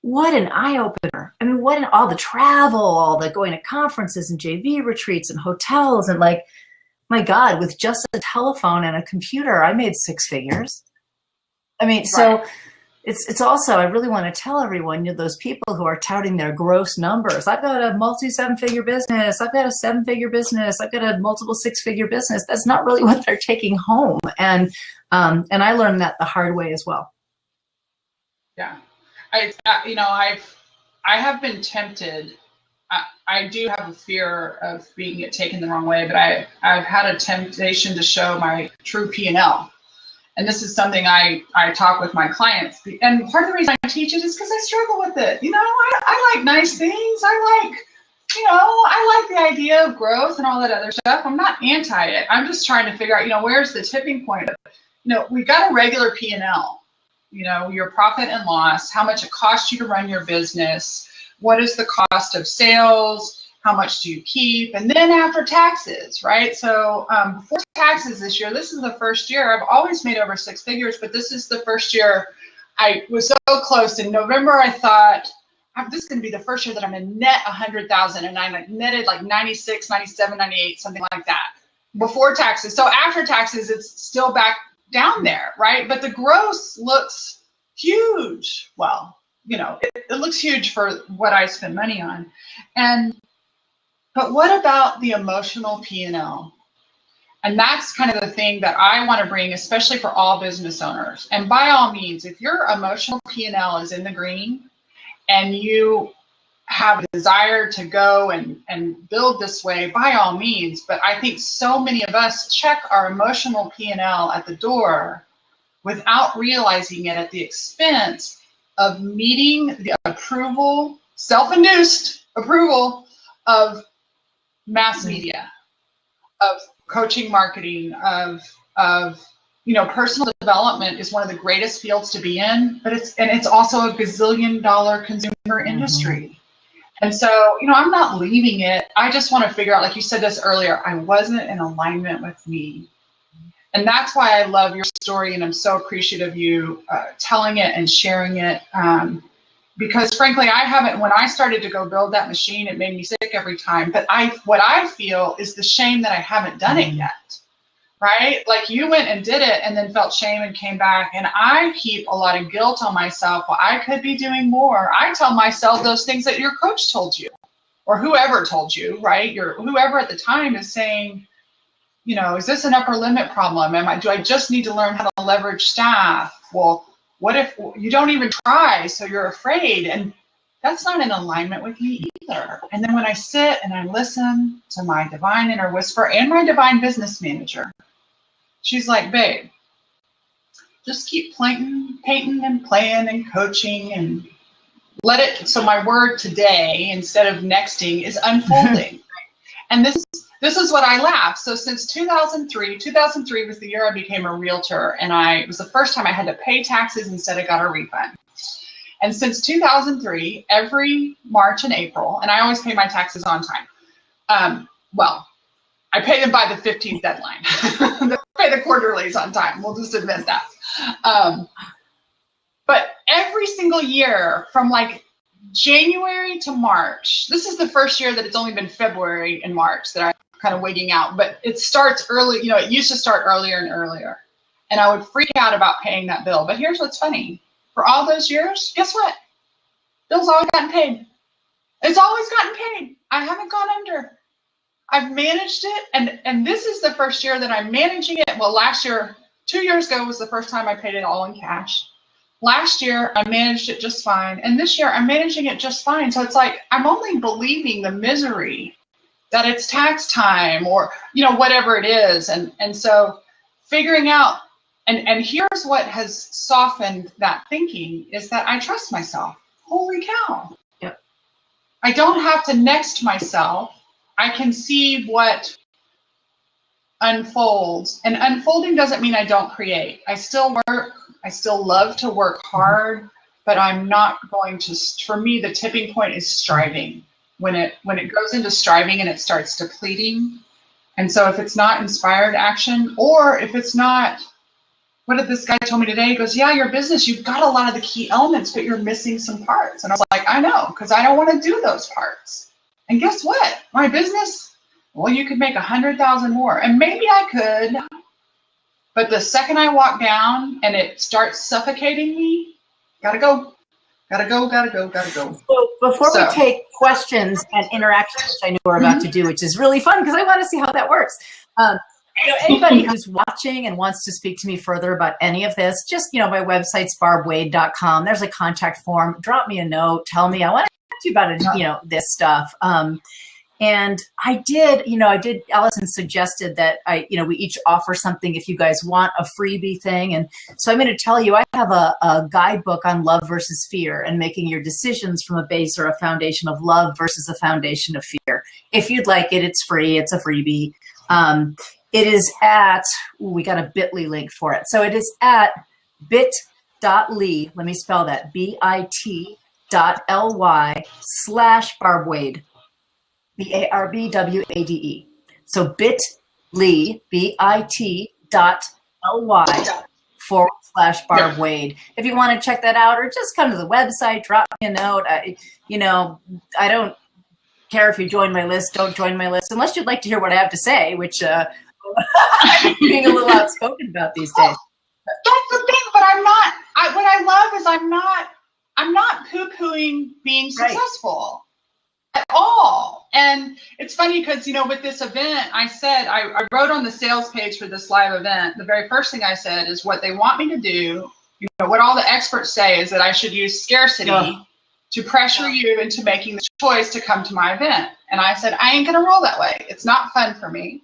what an eye-opener. I mean, all the travel, all the going to conferences and JV retreats and hotels, and like, my God, with just a telephone and a computer, I made 6 figures. I mean, so it's also, I really want to tell everyone, those people who are touting their gross numbers. I've got a multi-7-figure business. I've got a 7-figure business. I've got a multiple 6-figure business. That's not really what they're taking home. And I learned that the hard way as well. Yeah. I have been tempted. I do have a fear of being taken the wrong way, but I've had a temptation to show my true P&L. And this is something I talk with my clients. And part of the reason I teach it is because I struggle with it. I like nice things. I like the idea of growth and all that other stuff. I'm not anti it. I'm just trying to figure out, where's the tipping point? We've got a regular P&L, your profit and loss, how much it costs you to run your business, what is the cost of sales, how much do you keep, and then after taxes, right? So before taxes this year, this is the first year. I've always made over 6 figures, but this is the first year. I was so close. In November, I thought, this is going to be the first year that I'm going to net 100,000, and I netted like 96, 97, 98, something like that, before taxes. So after taxes, it's still back down there, right? But the gross looks huge. Well, it looks huge for what I spend money on. But what about the emotional P&L? And that's kind of the thing that I want to bring, especially for all business owners. And by all means, if your emotional P&L is in the green and you have a desire to go and build this way, by all means. But I think so many of us check our emotional P&L at the door without realizing it, at the expense of meeting the approval, self-induced approval of mass media, of coaching, marketing, of personal development is one of the greatest fields to be in, but it's also a gazillion-dollar consumer industry. And so, I'm not leaving it. I just want to figure out, like you said this earlier, I wasn't in alignment with me. And that's why I love your story, and I'm so appreciative of you telling it and sharing it. Because frankly, when I started to go build that machine, it made me sick every time. But what I feel is the shame that I haven't done it yet, right? Like, you went and did it and then felt shame and came back. And I keep a lot of guilt on myself. Well, I could be doing more. I tell myself those things that your coach told you, or whoever told you, right? Whoever at the time is saying, is this an upper limit problem? Do I just need to learn how to leverage staff? Well, what if you don't even try, so you're afraid? And that's not in alignment with me either. And then when I sit and I listen to my divine inner whisper and my divine business manager, she's like, babe, just keep painting and playing and coaching and let it. So my word today, instead of nexting, is unfolding. And this is what I laugh. So since 2003 was the year I became a realtor, and it was the first time I had to pay taxes instead of got a refund. And since 2003, every March and April, and I always pay my taxes on time. Well, I pay them by the 15th deadline. I pay the quarterlies on time. We'll just admit that. But every single year from like January to March, this is the first year that it's only been February and March that I'm kind of wigging out, but it starts early. It used to start earlier and earlier. And I would freak out about paying that bill. But here's what's funny. For all those years, guess what? Bill's always gotten paid. It's always gotten paid. I haven't gone under. I've managed it, and this is the first year that I'm managing it. Well, last year, 2 years ago was the first time I paid it all in cash. Last year, I managed it just fine, and this year, I'm managing it just fine. So it's like I'm only believing the misery that it's tax time or whatever it is, and so figuring out. And here's what has softened that thinking is that I trust myself. Holy cow. Yep. I don't have to next myself. I can see what unfolds. And unfolding doesn't mean I don't create. I still work. I still love to work hard, but I'm not going to, for me, the tipping point is striving. When it goes into striving and it starts depleting. And so if it's not inspired action, or if it's not, what did this guy tell me today? He goes, yeah, your business, you've got a lot of the key elements, but you're missing some parts. And I was like, I know, because I don't want to do those parts. And guess what? My business, well, you could make 100,000 more. And maybe I could, but the second I walk down and it starts suffocating me, gotta go. So before we take questions and interactions, which I know we're about to do, which is really fun because I want to see how that works. Anybody who's watching and wants to speak to me further about any of this, just, my website's barbwade.com. There's a contact form. Drop me a note. Tell me I want to talk to you about this stuff. And I did, Allison suggested that we each offer something if you guys want a freebie thing. And so I'm going to tell you, I have a guidebook on love versus fear and making your decisions from a base or a foundation of love versus a foundation of fear. If you'd like it, it's free. It's a freebie. It is at, we got a bit.ly link for it. So it is at bit.ly, let me spell that, bit.ly/Barbwade, BARBWADE. So bit.ly, bit.ly/Barbwade. If you want to check that out or just come to the website, drop me a note. I don't care if you join my list, don't join my list, unless you'd like to hear what I have to say, which I'm being a little outspoken about these days. That's the thing, but I'm not. What I love is I'm not poo-pooing being successful at all. And it's funny because with this event, I said I wrote on the sales page for this live event. The very first thing I said is what they want me to do. What all the experts say is that I should use scarcity to pressure you into making the choice to come to my event. And I said I ain't gonna roll that way. It's not fun for me.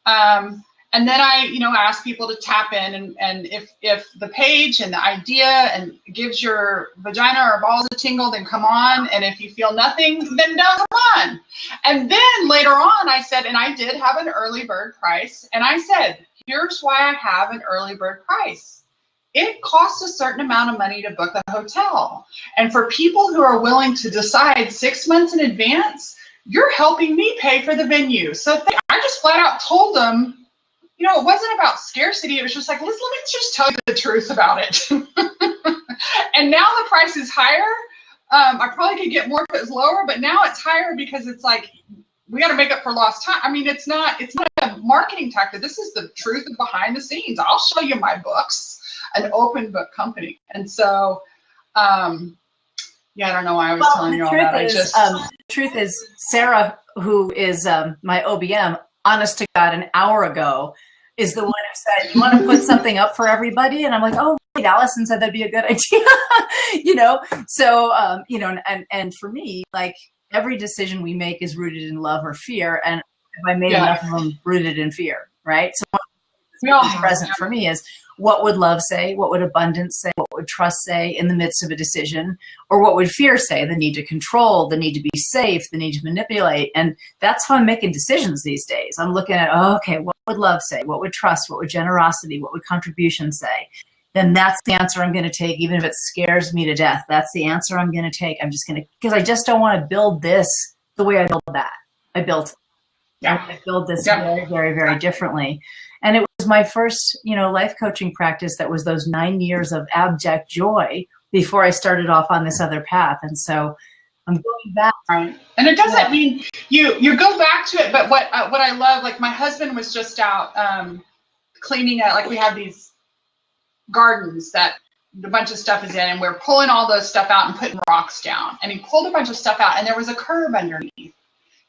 And then I, ask people to tap in, and if the page and the idea and gives your vagina or balls a tingle, then come on. And if you feel nothing, then don't come on. And then later on, I said, and I did have an early bird price, and I said, here's why I have an early bird price. It costs a certain amount of money to book a hotel. And for people who are willing to decide 6 months in advance, you're helping me pay for the venue. So I just flat out told them, it wasn't about scarcity. It was just like, let me just tell you the truth about it. And now the price is higher. I probably could get more if it was lower, but now it's higher because it's like, we got to make up for lost time. I mean, it's not a marketing tactic. This is the truth behind the scenes. I'll show you my books, an open book company. And so, I don't know why I was telling you all that. The truth is, Sarah, who is my OBM, honest to God, an hour ago is the one who said, you want to put something up for everybody? And I'm like, oh, wait, Allison said that'd be a good idea. So, and for me, like, every decision we make is rooted in love or fear. And if I made enough of them rooted in fear, right? So what's present for me is, what would love say? What would abundance say? What would trust say in the midst of a decision? Or what would fear say? The need to control, the need to be safe, the need to manipulate. And that's how I'm making decisions these days. I'm looking at, okay, what would love say? What would trust? What would generosity? What would contribution say? Then that's the answer I'm going to take, even if it scares me to death. That's the answer I'm going to take. I'm just going to, because I just don't want to build this the way I built that. I built this very, very, very differently. And it was my first, life coaching practice that was those 9 years of abject joy before I started off on this other path. And so I'm going back. Right. And it doesn't mean you go back to it. But what I love, like, my husband was just out cleaning out, like, we have these gardens that a bunch of stuff is in, and we're pulling all those stuff out and putting rocks down. And he pulled a bunch of stuff out, and there was a curb underneath.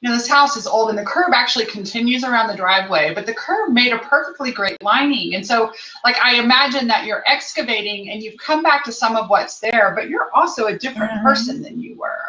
This house is old, and the curb actually continues around the driveway, but the curb made a perfectly great lining. And so, like, I imagine that you're excavating and you've come back to some of what's there, but you're also a different person than you were.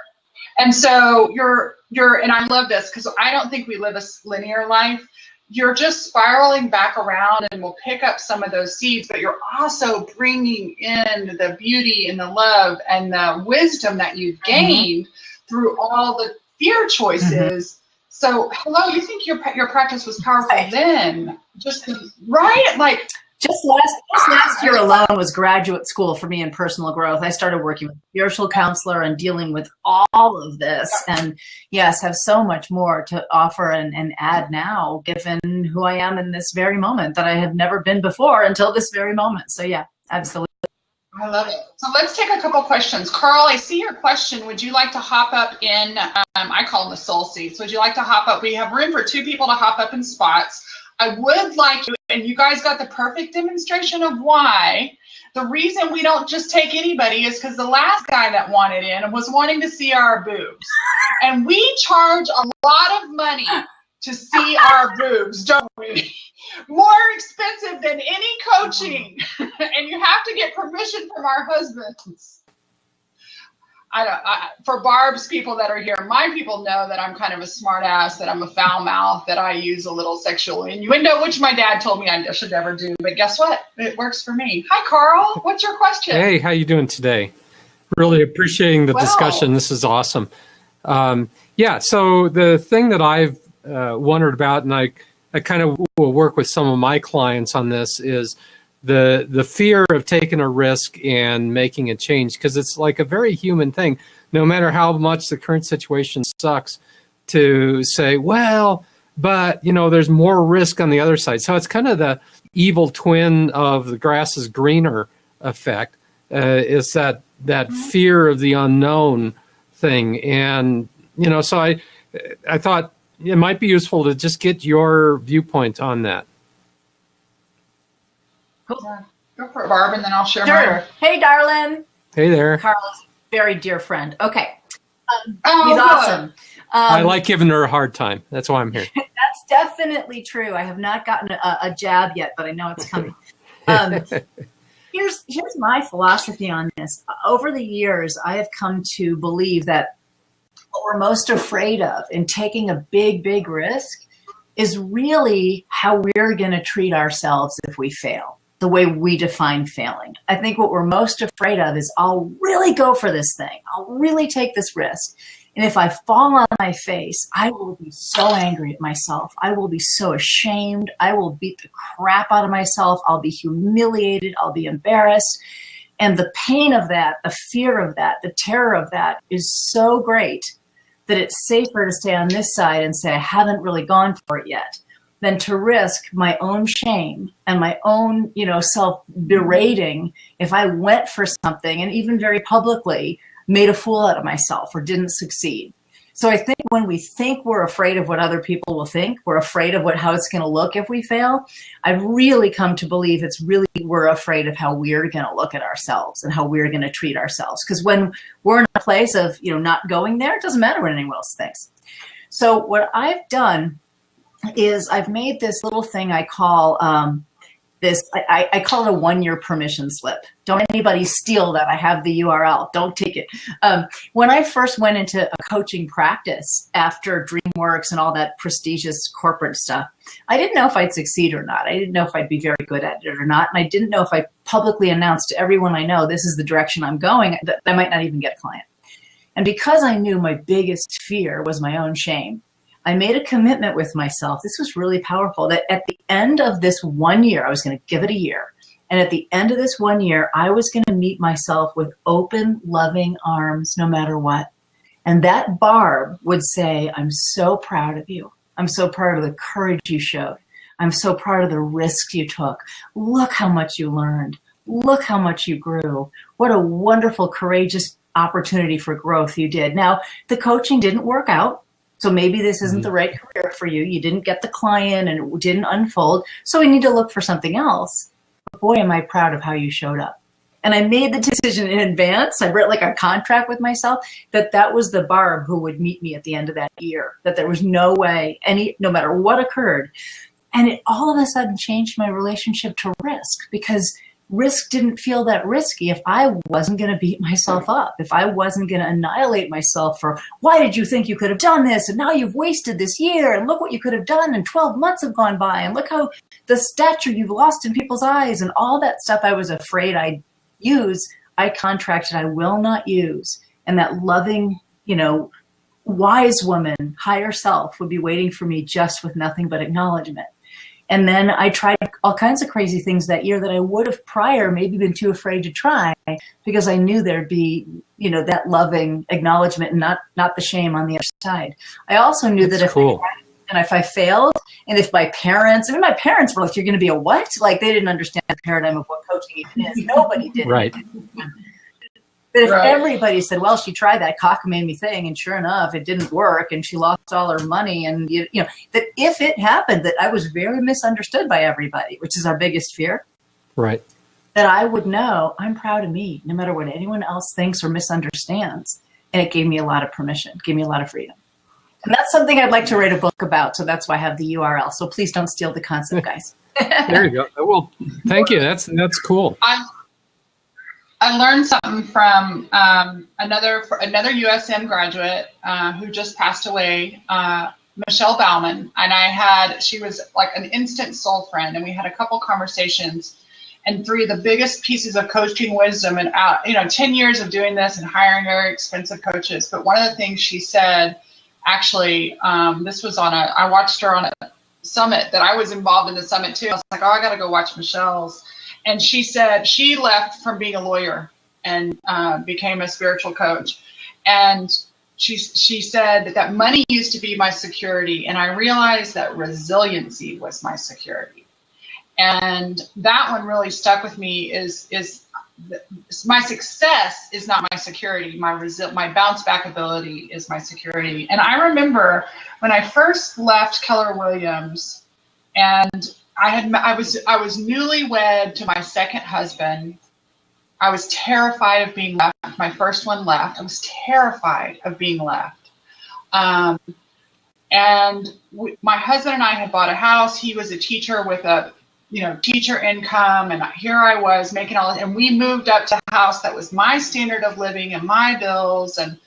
And so you're, and I love this, because I don't think we live a linear life. You're just spiraling back around, and we'll pick up some of those seeds, but you're also bringing in the beauty and the love and the wisdom that you've gained through all the fear choices. So, hello, you think your practice was powerful then? Just right, like, just last year alone was graduate school for me in personal growth. I started working with a spiritual counselor and dealing with all of this, and yes, have so much more to offer and add now, given who I am in this very moment that I had never been before until this very moment. So yeah, absolutely. I love it. So let's take a couple questions. Carl, I see your question. Would you like to hop up in, I call them the soul seats. Would you like to hop up? We have room for 2 people to hop up in spots. I would like you, and you guys got the perfect demonstration of why. The reason we don't just take anybody is because the last guy that wanted in was wanting to see our boobs. And we charge a lot of money to see our boobs, don't we? More expensive than any coaching. And you have to get permission from our husbands. For Barb's people that are here, my people know that I'm kind of a smart ass, that I'm a foul mouth, that I use a little sexual innuendo, which my dad told me I should never do. But guess what? It works for me. Hi, Carl. What's your question? Hey, how you doing today? Really appreciating the discussion. This is awesome. So the thing that I've wondered about, and I kind of will work with some of my clients on this, is the fear of taking a risk and making a change, because it's like a very human thing, no matter how much the current situation sucks, to say, well, but there's more risk on the other side. So it's kind of the evil twin of the grass is greener effect, is that fear of the unknown thing. And so I thought it might be useful to just get your viewpoint on that. Cool. Go for it, Barb, and then I'll share mine. Hey, darling. Hey there. Carl's a very dear friend. Okay. He's awesome. I like giving her a hard time. That's why I'm here. That's definitely true. I have not gotten a jab yet, but I know it's coming. Here's my philosophy on this. Over the years, I have come to believe that what we're most afraid of in taking a big, big risk is really how we're going to treat ourselves if we fail, the way we define failing. I think what we're most afraid of is, I'll really go for this thing. I'll really take this risk. And if I fall on my face, I will be so angry at myself. I will be so ashamed. I will beat the crap out of myself. I'll be humiliated. I'll be embarrassed. And the pain of that, the fear of that, the terror of that is so great that it's safer to stay on this side and say, I haven't really gone for it yet, than to risk my own shame and my own, self-berating if I went for something and even very publicly made a fool out of myself or didn't succeed. So I think when we think we're afraid of what other people will think, we're afraid of how it's going to look if we fail, I've really come to believe it's really we're afraid of how we're going to look at ourselves and how we're going to treat ourselves. Because when we're in a place of not going there, it doesn't matter what anyone else thinks. So what I've done is I've made this little thing I call I call it a 1-year permission slip. Don't anybody steal that. I have the URL. Don't take it. When I first went into a coaching practice after DreamWorks and all that prestigious corporate stuff, I didn't know if I'd succeed or not. I didn't know if I'd be very good at it or not. And I didn't know if I publicly announced to everyone I know, this is the direction I'm going, that I might not even get a client. And because I knew my biggest fear was my own shame, I made a commitment with myself. This was really powerful, that at the end of this 1 year, I was going to give it a year. And at the end of this 1 year, I was going to meet myself with open, loving arms, no matter what. And that Barb would say, I'm so proud of you. I'm so proud of the courage you showed. I'm so proud of the risks you took. Look how much you learned. Look how much you grew. What a wonderful, courageous opportunity for growth you did. Now, the coaching didn't work out. So maybe this isn't the right career for you. You didn't get the client and it didn't unfold. So we need to look for something else. But boy, am I proud of how you showed up. And I made the decision in advance. I wrote like a contract with myself that was the Barb who would meet me at the end of that year, that there was no way, no matter what occurred. And it all of a sudden changed my relationship to risk, because risk didn't feel that risky if I wasn't going to beat myself up, if I wasn't going to annihilate myself for, why did you think you could have done this? And now you've wasted this year, and look what you could have done, and 12 months have gone by, and look how the stature you've lost in people's eyes, and all that stuff I was afraid I'd use, I contracted I will not use. And that loving, wise woman, higher self would be waiting for me just with nothing but acknowledgement. And then I tried all kinds of crazy things that year that I would have prior maybe been too afraid to try, because I knew there'd be, that loving acknowledgement and not the shame on the other side. I also knew that if I failed, and if my parents were like, you're going to be a what? Like, they didn't understand the paradigm of what coaching even is. Nobody did. Right. But if everybody said, well, she tried that cockamamie thing, and sure enough, it didn't work, and she lost all her money, and that if it happened, that I was very misunderstood by everybody, which is our biggest fear. Right. That I would know I'm proud of me, no matter what anyone else thinks or misunderstands. And it gave me a lot of permission, gave me a lot of freedom. And that's something I'd like to write a book about. So that's why I have the URL. So please don't steal the concept, guys. There you go. Well, thank you. That's cool. I learned something from another USM graduate who just passed away, Michelle Bauman, and she was like an instant soul friend, and we had a couple conversations, and 3 of the biggest pieces of coaching wisdom, and 10 years of doing this and hiring very expensive coaches. But one of the things she said, actually, this was I watched her on a summit that I was involved in the summit too. I was like, oh, I got to go watch Michelle's. And she said she left from being a lawyer and became a spiritual coach. And she said that money used to be my security, and I realized that resiliency was my security. And that one really stuck with me. Is my success is not my security. My bounce back ability is my security. And I remember when I first left Keller Williams, and I was newlywed to my second husband. I was terrified of being left. My first one left. I was terrified of being left. My husband and I had bought a house. He was a teacher with a teacher income, and here I was making all this, and we moved up to a house that was my standard of living and my bills, and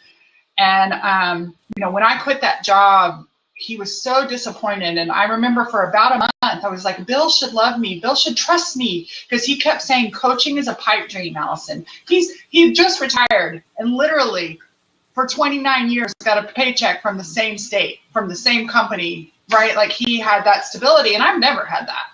when I quit that job, he was so disappointed. And I remember for about a month, I was like, Bill should love me. Bill should trust me, because he kept saying coaching is a pipe dream, Allison. He just retired, and literally for 29 years got a paycheck from the same state, from the same company, right? Like, he had that stability, and I've never had that.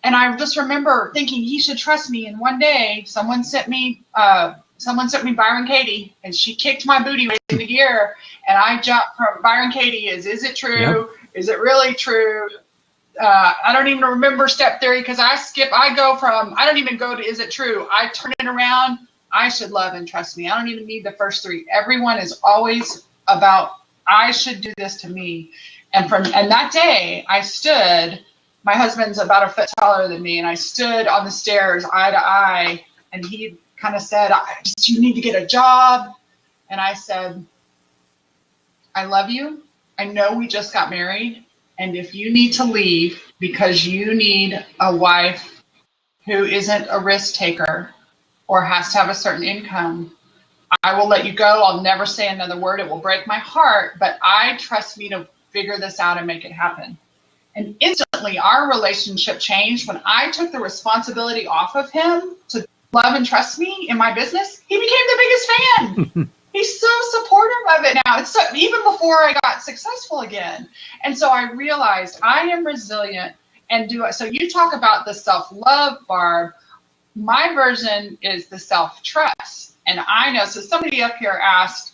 And I just remember thinking he should trust me. And one day someone sent me Byron Katie, and she kicked my booty right into gear. And I jumped from Byron Katie is it true? Yep. Is it really true? I don't even remember step theory, because I don't even go to is it true? I turn it around. I should love and trust me. I don't even need the first 3. Everyone is always about, I should do this to me. And that day I stood, my husband's about a foot taller than me, and I stood on the stairs eye to eye, and he kind of said, you need to get a job. And I said, I love you. I know we just got married, And if you need to leave because you need a wife who isn't a risk taker or has to have a certain income, I will let you go. I'll never say another word. It will break my heart, but I trust me to figure this out and make it happen. And instantly our relationship changed when I took the responsibility off of him to love and trust me in my business. He became the biggest fan. He's so supportive of it now. It's so, even before I got successful again. And so I realized I am resilient and do it. So you talk about the self-love, Barb. My version is the self-trust. And I know, so somebody up here asked,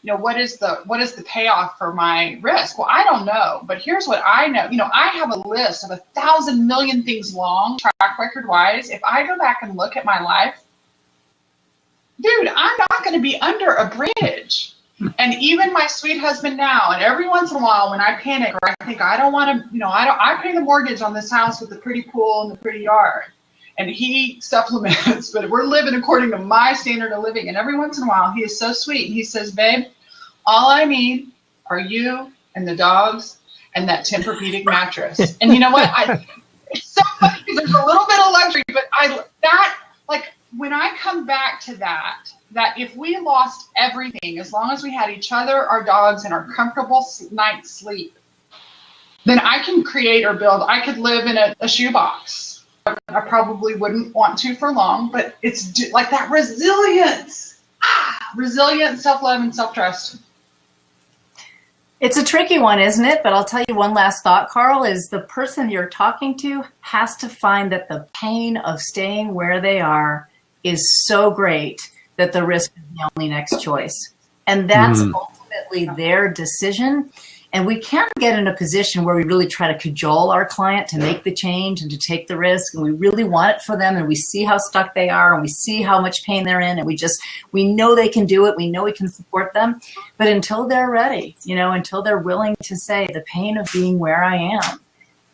what is the payoff for my risk? Well, I don't know, but here's what I know. I have a list of 1,000 million things long, track record wise. If I go back and look at my life, dude, I'm not going to be under a bridge. And even my sweet husband now, and every once in a while when I panic or I think I don't want to, I pay the mortgage on this house with the pretty pool and the pretty yard. And he supplements, but we're living according to my standard of living. And every once in a while, he is so sweet. He says, babe, all I need are you and the dogs and that Tempur-Pedic mattress. And you know what? It's so funny because there's a little bit of luxury, but when I come back to that if we lost everything, as long as we had each other, our dogs, and our comfortable night's sleep, then I can create or build. I could live in a shoebox. I probably wouldn't want to for long, but it's like that resilience, resilience, self-love, and self-trust. It's a tricky one, isn't it? But I'll tell you one last thought, Carl, is the person you're talking to has to find that the pain of staying where they are is so great that the risk is the only next choice. And that's ultimately their decision. And we can't get in a position where we really try to cajole our client to make the change and to take the risk. And we really want it for them. And we see how stuck they are and we see how much pain they're in. And we know they can do it. We know we can support them. But until they're ready, until they're willing to say the pain of being where I am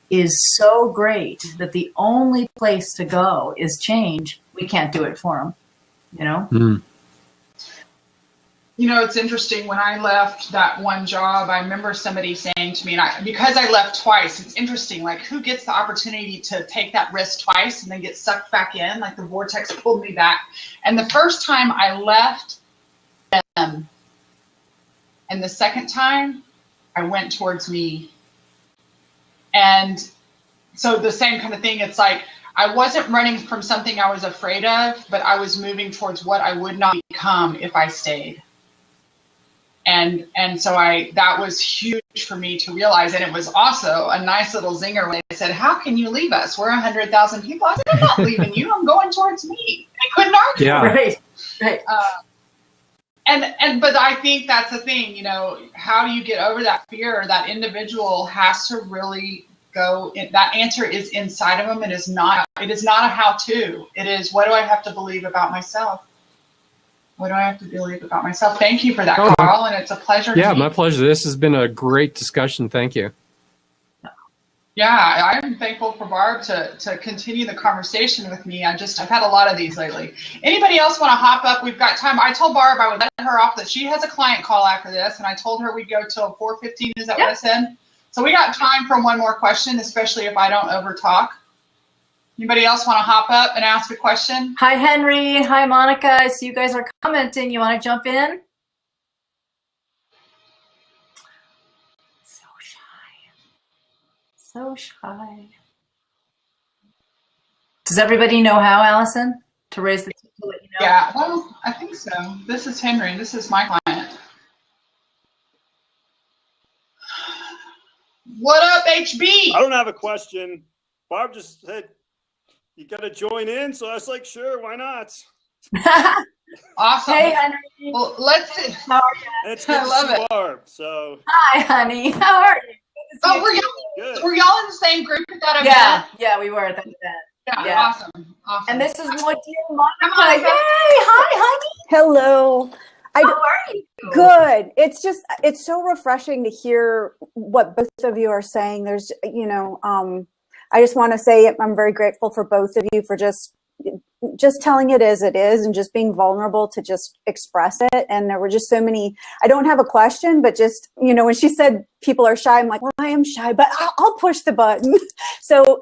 is so great that the only place to go is change, we can't do it for them, It's interesting. When I left that one job, I remember somebody saying to me, and because I left twice, it's interesting, like who gets the opportunity to take that risk twice and then get sucked back in, like the vortex pulled me back. And the first time I left them, and the second time I went towards me. And so the same kind of thing, it's like I wasn't running from something I was afraid of, but I was moving towards what I would not become if I stayed. And so that was huge for me to realize. And it was also a nice little zinger when they said, how can you leave us? We're 100,000 people. I said, I'm not leaving you. I'm going towards me. They couldn't argue. Yeah. Right. But I think that's the thing, how do you get over that fear? That individual has to really go, that answer is inside of them. It is not a how-to. It is, what do I have to believe about myself? What do I have to believe about myself? Thank you for that, Carl, and it's a pleasure. Yeah, my pleasure. This has been a great discussion. Thank you. Yeah, I'm thankful for Barb to continue the conversation with me. I've had a lot of these lately. Anybody else want to hop up? We've got time. I told Barb I would let her off that she has a client call after this, and I told her we'd go till 4:15. Is that what I said? So we got time for one more question, especially if I don't over talk. Anybody else want to hop up and ask a question? Hi, Henry. Hi, Monica. I see you guys are commenting. You want to jump in? So shy. So shy. Does everybody know how, Allison, to raise the tip to let you know? Yeah, well, I think so. This is Henry. This is my client. What up, HB? I don't have a question. Barb just said, you got to join in. So I was like, sure, why not? Awesome. Hey, Henry. Well, let's see. How are you? And it's good I to love see it. Barb. So. Hi, honey. How are you? Oh, were y'all in the same group at that event? Yeah, we were at that event. Yeah. Awesome. And this is what dear Monica. Yay! Hi, honey. Hello. How are you? Good. It's so refreshing to hear what both of you are saying. There's, I just want to say I'm very grateful for both of you for just, just telling it as it is and just being vulnerable to just express it. And there were just so many, I don't have a question, but just, you know, when she said people are shy, I'm like, well, I am shy, but I'll push the button. So,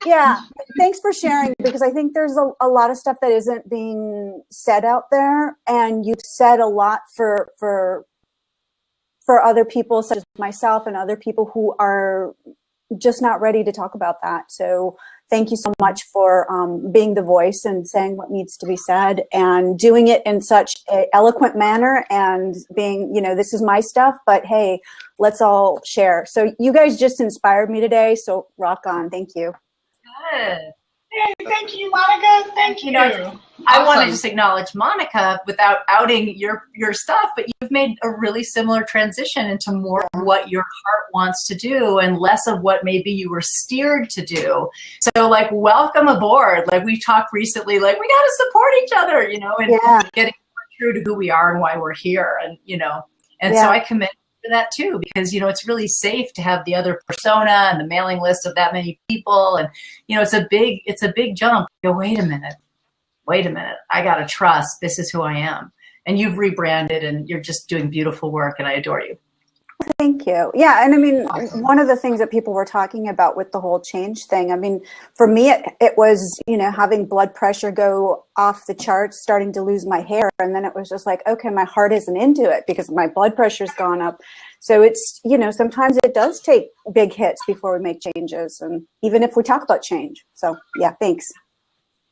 yeah, thanks for sharing, because I think there's a lot of stuff that isn't being said out there, and you've said a lot for other people, such as myself and other people who are just not ready to talk about that. So thank you so much for being the voice and saying what needs to be said, and doing it in such an eloquent manner, and being, you know, this is my stuff, but hey, let's all share. So you guys just inspired me today. So rock on. Thank you. Good. Hey, thank you, Monica. Thank you. You know, I want to just acknowledge Monica without outing your stuff, but you've made a really similar transition into more of what your heart wants to do and less of what maybe you were steered to do. So, like, welcome aboard. Like, we talked recently, like, we got to support each other, you know, and getting more true to who we are and why we're here. And, you know, and so I commend you for that too, because, you know, it's really safe to have the other persona and the mailing list of that many people. And, you know, it's a big jump. You go, wait a minute, I got to trust this is who I am. And you've rebranded and you're just doing beautiful work, and I adore you. Thank you. Yeah. And I mean, one of the things that people were talking about with the whole change thing, I mean, for me, it was, you know, having blood pressure go off the charts, starting to lose my hair. And then it was just like, okay, my heart isn't into it because my blood pressure's gone up. So it's, you know, sometimes it does take big hits before we make changes. And even if we talk about change. So yeah, thanks.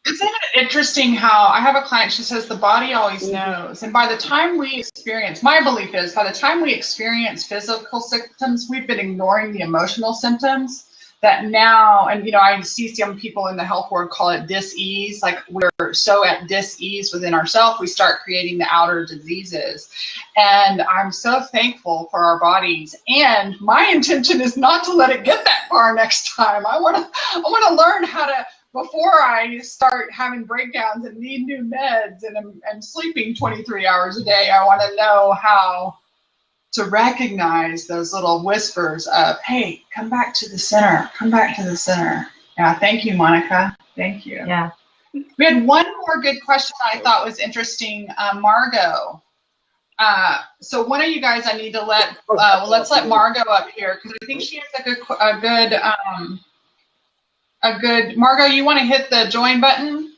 Isn't it interesting how I have a client, she says the body always knows. And by the time we experience, my belief is by the time we experience physical symptoms, we've been ignoring the emotional symptoms that now, and you know, I see some people in the health world call it dis-ease. Like we're so at dis-ease within ourselves, we start creating the outer diseases. And I'm so thankful for our bodies. And my intention is not to let it get that far next time. I want to learn how to, before I start having breakdowns and need new meds and I'm sleeping 23 hours a day, I want to know how to recognize those little whispers of, hey, come back to the center, come back to the center. Yeah, thank you, Monica. Thank you. Yeah. We had one more good question I thought was interesting. Margot. So one of you guys, I need to let, let's let Margot up here, because I think she has a good, Margot, you want to hit the join button?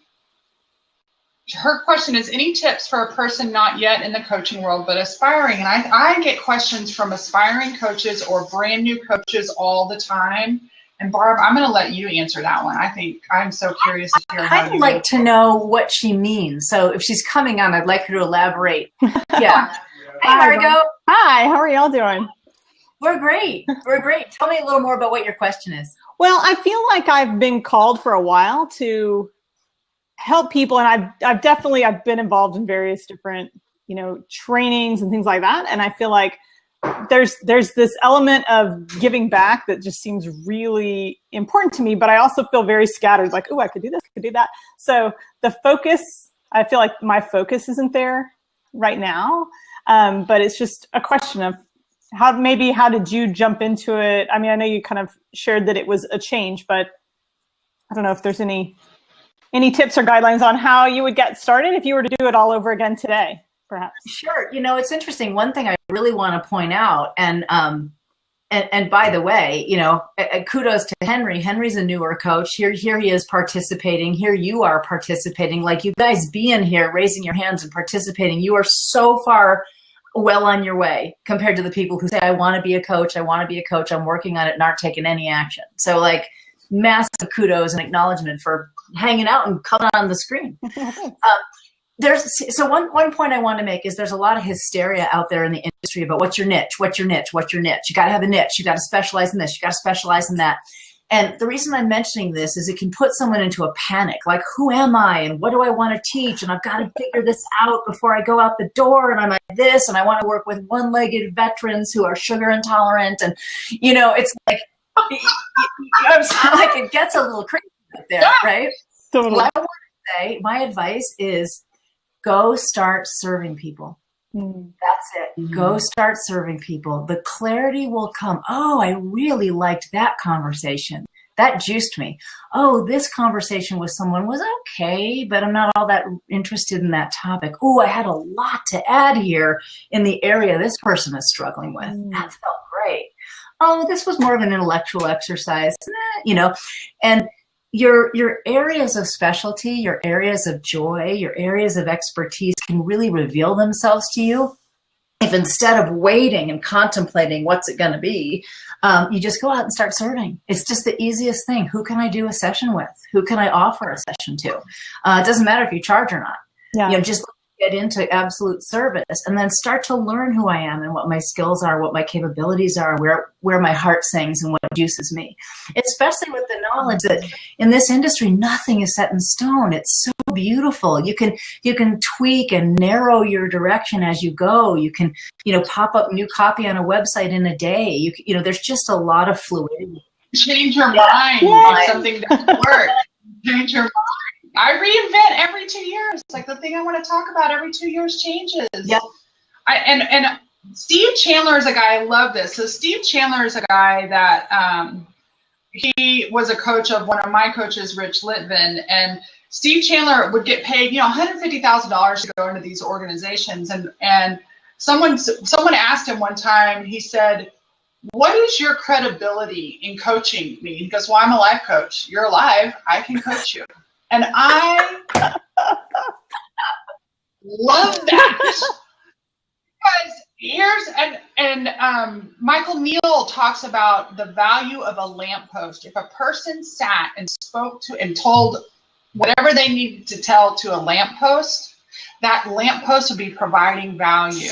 Her question is, any tips for a person not yet in the coaching world but aspiring? And I get questions from aspiring coaches or brand new coaches all the time. And Barb, I'm going to let you answer that one. I think I'm so curious to hear how I'd like to know what she means. So if she's coming on, I'd like her to elaborate. Yeah. Hey, Margot. Hi, how are y'all doing? We're great. We're great. Tell me a little more about what your question is. Well, I feel like I've been called for a while to help people, and I've been involved in various different, you know, trainings and things like that. And I feel like there's this element of giving back that just seems really important to me, but I also feel very scattered, like, oh, I could do this, I could do that. So the focus, I feel like my focus isn't there right now. But it's just a question of how did you jump into it? I mean, I know you kind of shared that it was a change, but I don't know if there's any tips or guidelines on how you would get started if you were to do it all over again today, perhaps. Sure. You know, it's interesting. One thing I really want to point out, and by the way, you know, kudos to Henry. Henry's a newer coach. Here he is participating. Here you are participating. Like, you guys being here, raising your hands and participating, you are so far well on your way compared to the people who say, I want to be a coach, I'm working on it, and aren't taking any action. So, like, massive kudos and acknowledgement for hanging out and coming on the screen. So one point I want to make is there's a lot of hysteria out there in the industry about what's your niche. You got to have a niche. You got to specialize in this. You got to specialize in that. And the reason I'm mentioning this is it can put someone into a panic. Like, who am I? And what do I want to teach? And I've got to figure this out before I go out the door. And I'm like this. And I want to work with one-legged veterans who are sugar intolerant. And, you know, it's like, like it gets a little crazy out there, right? Totally. What I want to say, my advice is go start serving people. That's it. Go start serving people. The clarity will come. Oh, I really liked that conversation. that juiced me. Oh, this conversation with someone was okay, but I'm not all that interested in that topic. Oh, I had a lot to add here in the area this person is struggling with. That felt great. Oh, this was more of an intellectual exercise, and your areas of specialty, your areas of joy, your areas of expertise can really reveal themselves to you if instead of waiting and contemplating what's it going to be, you just go out and start serving. It's just the easiest thing. Who can I do a session with? Who can I offer a session to? It doesn't matter if you charge or not. Yeah. Just get into absolute service and then start to learn who I am and what my skills are, what my capabilities are, where my heart sings and what juices me. Especially with the knowledge that in this industry, nothing is set in stone. It's so beautiful. You can tweak and narrow your direction as you go. You can, pop up new copy on a website in a day. There's just a lot of fluidity. Change your mind if something doesn't work. Change your mind. I reinvent every 2 years. Like the thing I want to talk about every 2 years changes. Yeah. And Steve Chandler is a guy, I love this. So Steve Chandler is a guy that he was a coach of one of my coaches, Rich Litvin, and Steve Chandler would get paid, $150,000 to go into these organizations. And someone asked him one time, he said, "What is your credibility in coaching me?" He goes, "Well, I'm a life coach." "You're alive. I can coach you." And I love that. Because Michael Neal talks about the value of a lamppost. If a person sat and spoke to and told whatever they needed to tell to a lamppost, that lamppost would be providing value.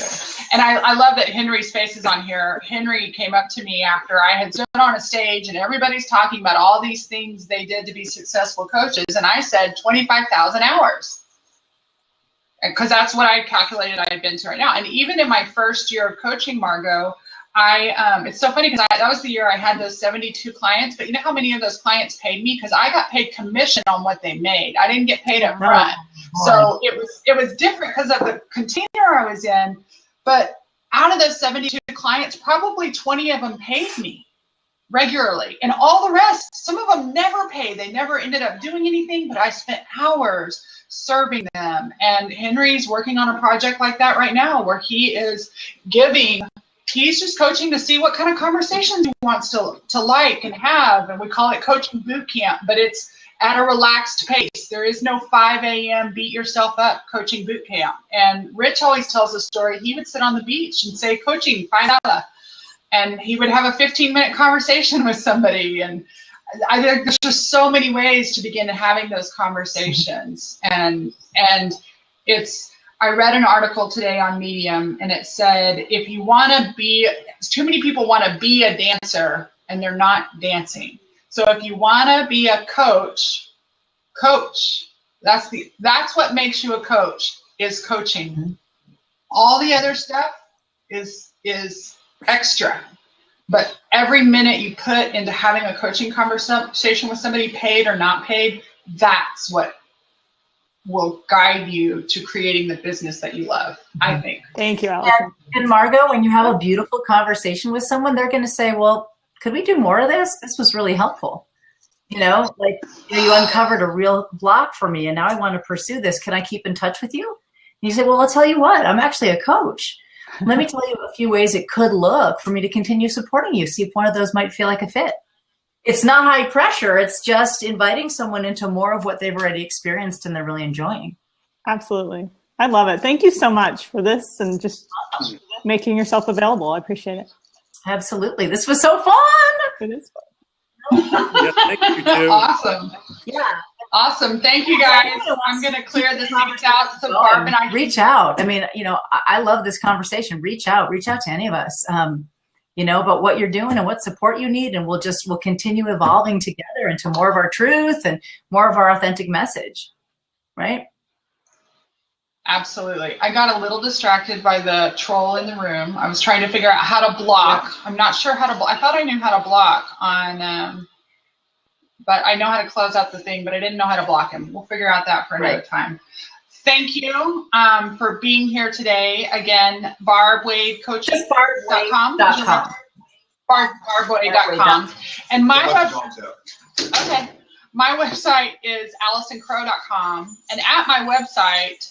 And I love that Henry's face is on here. Henry came up to me after I had stood on a stage and everybody's talking about all these things they did to be successful coaches. And I said 25,000 hours. Because that's what I calculated I had been to right now. And even in my first year of coaching, Margot, it's so funny because that was the year I had those 72 clients. But you know how many of those clients paid me? Because I got paid commission on what they made. I didn't get paid up front. So it was different because of the container I was in. But out of those 72 clients, probably 20 of them paid me regularly. And all the rest, some of them never paid. They never ended up doing anything, but I spent hours serving them. And Henry's working on a project like that right now where he is he's just coaching to see what kind of conversations he wants to like and have. And we call it coaching boot camp, but it's at a relaxed pace. There is no 5 a.m. beat yourself up coaching boot camp. And Rich always tells a story. He would sit on the beach and say, "Coaching, $5." And he would have a 15-minute conversation with somebody. And I think there's just so many ways to begin having those conversations. And I read an article today on Medium, and it said, if you want to too many people want to be a dancer and they're not dancing. So if you want to be a coach. That's what makes you a coach, is coaching. All the other stuff is extra. But every minute you put into having a coaching conversation with somebody, paid or not paid, that's what will guide you to creating the business that you love, I think. Thank you, Allison. And Margot, when you have a beautiful conversation with someone, they're going to say, "Well, could we do more of this? This was really helpful." You uncovered a real block for me, and now I want to pursue this. Can I keep in touch with you? And you say, "Well, I'll tell you what, I'm actually a coach. Let me tell you a few ways it could look for me to continue supporting you. See if one of those might feel like a fit." It's not high pressure. It's just inviting someone into more of what they've already experienced and they're really enjoying. Absolutely. I love it. Thank you so much for this and just making yourself available. I appreciate it. Absolutely. This was so fun. It is fun. Yeah, thank you too. Awesome. Yeah. Awesome. Thank you, guys. I'm going to clear this seats out so Barb and I can reach out. I mean, I love this conversation. Reach out to any of us, about what you're doing and what support you need. And we'll continue evolving together into more of our truth and more of our authentic message. Right? Absolutely. I got a little distracted by the troll in the room. I was trying to figure out how to block. I'm not sure how to block. I thought I knew how to block on, but I know how to close out the thing, but I didn't know how to block him. We'll figure out that for another time. Thank you for being here today. Again, Barb Wade Coaching.com. barbway.com. And my website, okay, my website is AllisonCrow.com. And at my website,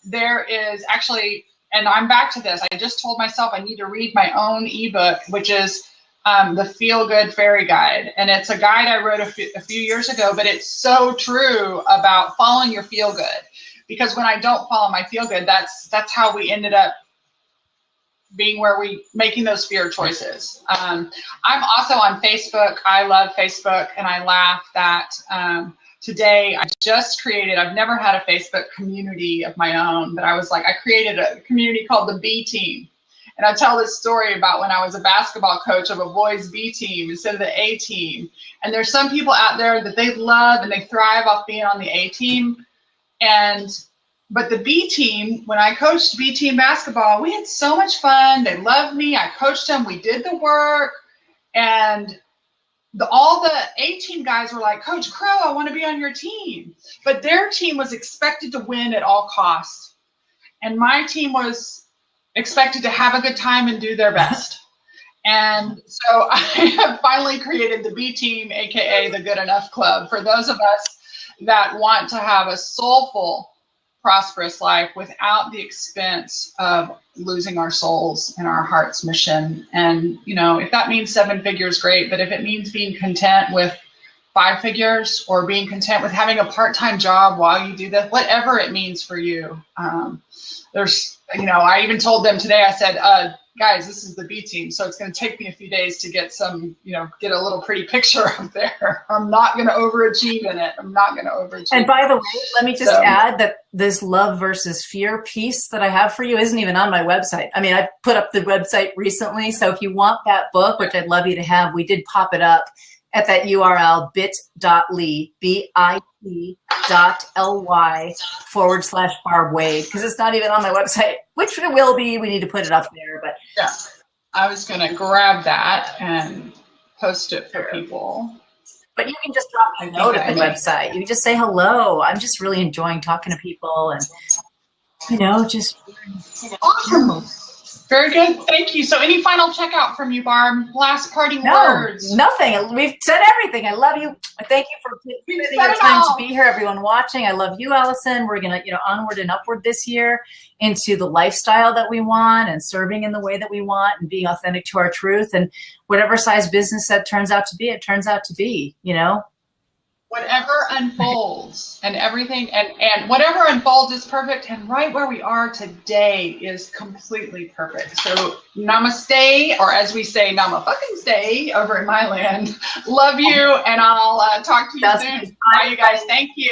there is actually, and I'm back to this, I just told myself I need to read my own ebook, which is the Feel Good Fairy Guide. And it's a guide I wrote a few years ago, but it's so true about following your feel good. Because when I don't follow my feel good, that's how we ended up being where we making those fear choices. I'm also on Facebook. I love Facebook, and I laugh that today I just created, I've never had a Facebook community of my own, but I was like, I created a community called the B Team. And I tell this story about when I was a basketball coach of a boys B team instead of the A team. And there's some people out there that they love and they thrive off being on the A team. But the B team, when I coached B team basketball, we had so much fun. They loved me. I coached them. We did the work. And all the A team guys were like, Coach Crow, I want to be on your team. But their team was expected to win at all costs. And my team was expected to have a good time and do their best. And so I have finally created the B Team, AKA the Good Enough Club, for those of us that want to have a soulful, prosperous life without the expense of losing our souls and our heart's mission. And, you know, if that means 7 figures, great. But if it means being content with 5 figures or being content with having a part-time job while you do that, whatever it means for you, there's, you know, I even told them today, I said, guys, this is the B Team, so it's going to take me a few days to get some, you know, get a little pretty picture up there. I'm not going to overachieve in it. I'm not going to overachieve. And by the way, let me just add that this love versus fear piece that I have for you isn't even on my website. I mean, I put up the website recently, so if you want that book, which I'd love you to have, we did pop it up at that URL, bit.ly, bit.ly/Barb Wade, because it's not even on my website, which it will be. We need to put it up there. But yeah, I was going to grab that and post it for people. But you can just drop a note at the website. You can just say, hello, I'm just really enjoying talking to people and, you know, just. Awesome. Very good. Thank you. So any final checkout from you, Barb? Last parting words? Nothing. We've said everything. I love you. Thank you for taking your time to be here, everyone watching. I love you, Allison. We're going to, you know, onward and upward this year into the lifestyle that we want and serving in the way that we want and being authentic to our truth. And whatever size business that turns out to be, it turns out to be, you know. Whatever unfolds and everything, and whatever unfolds is perfect, and right where we are today is completely perfect. So namaste, or as we say, nama-fucking-stay over in my land. Love you, and I'll talk to you soon. Bye, you guys. Thank you.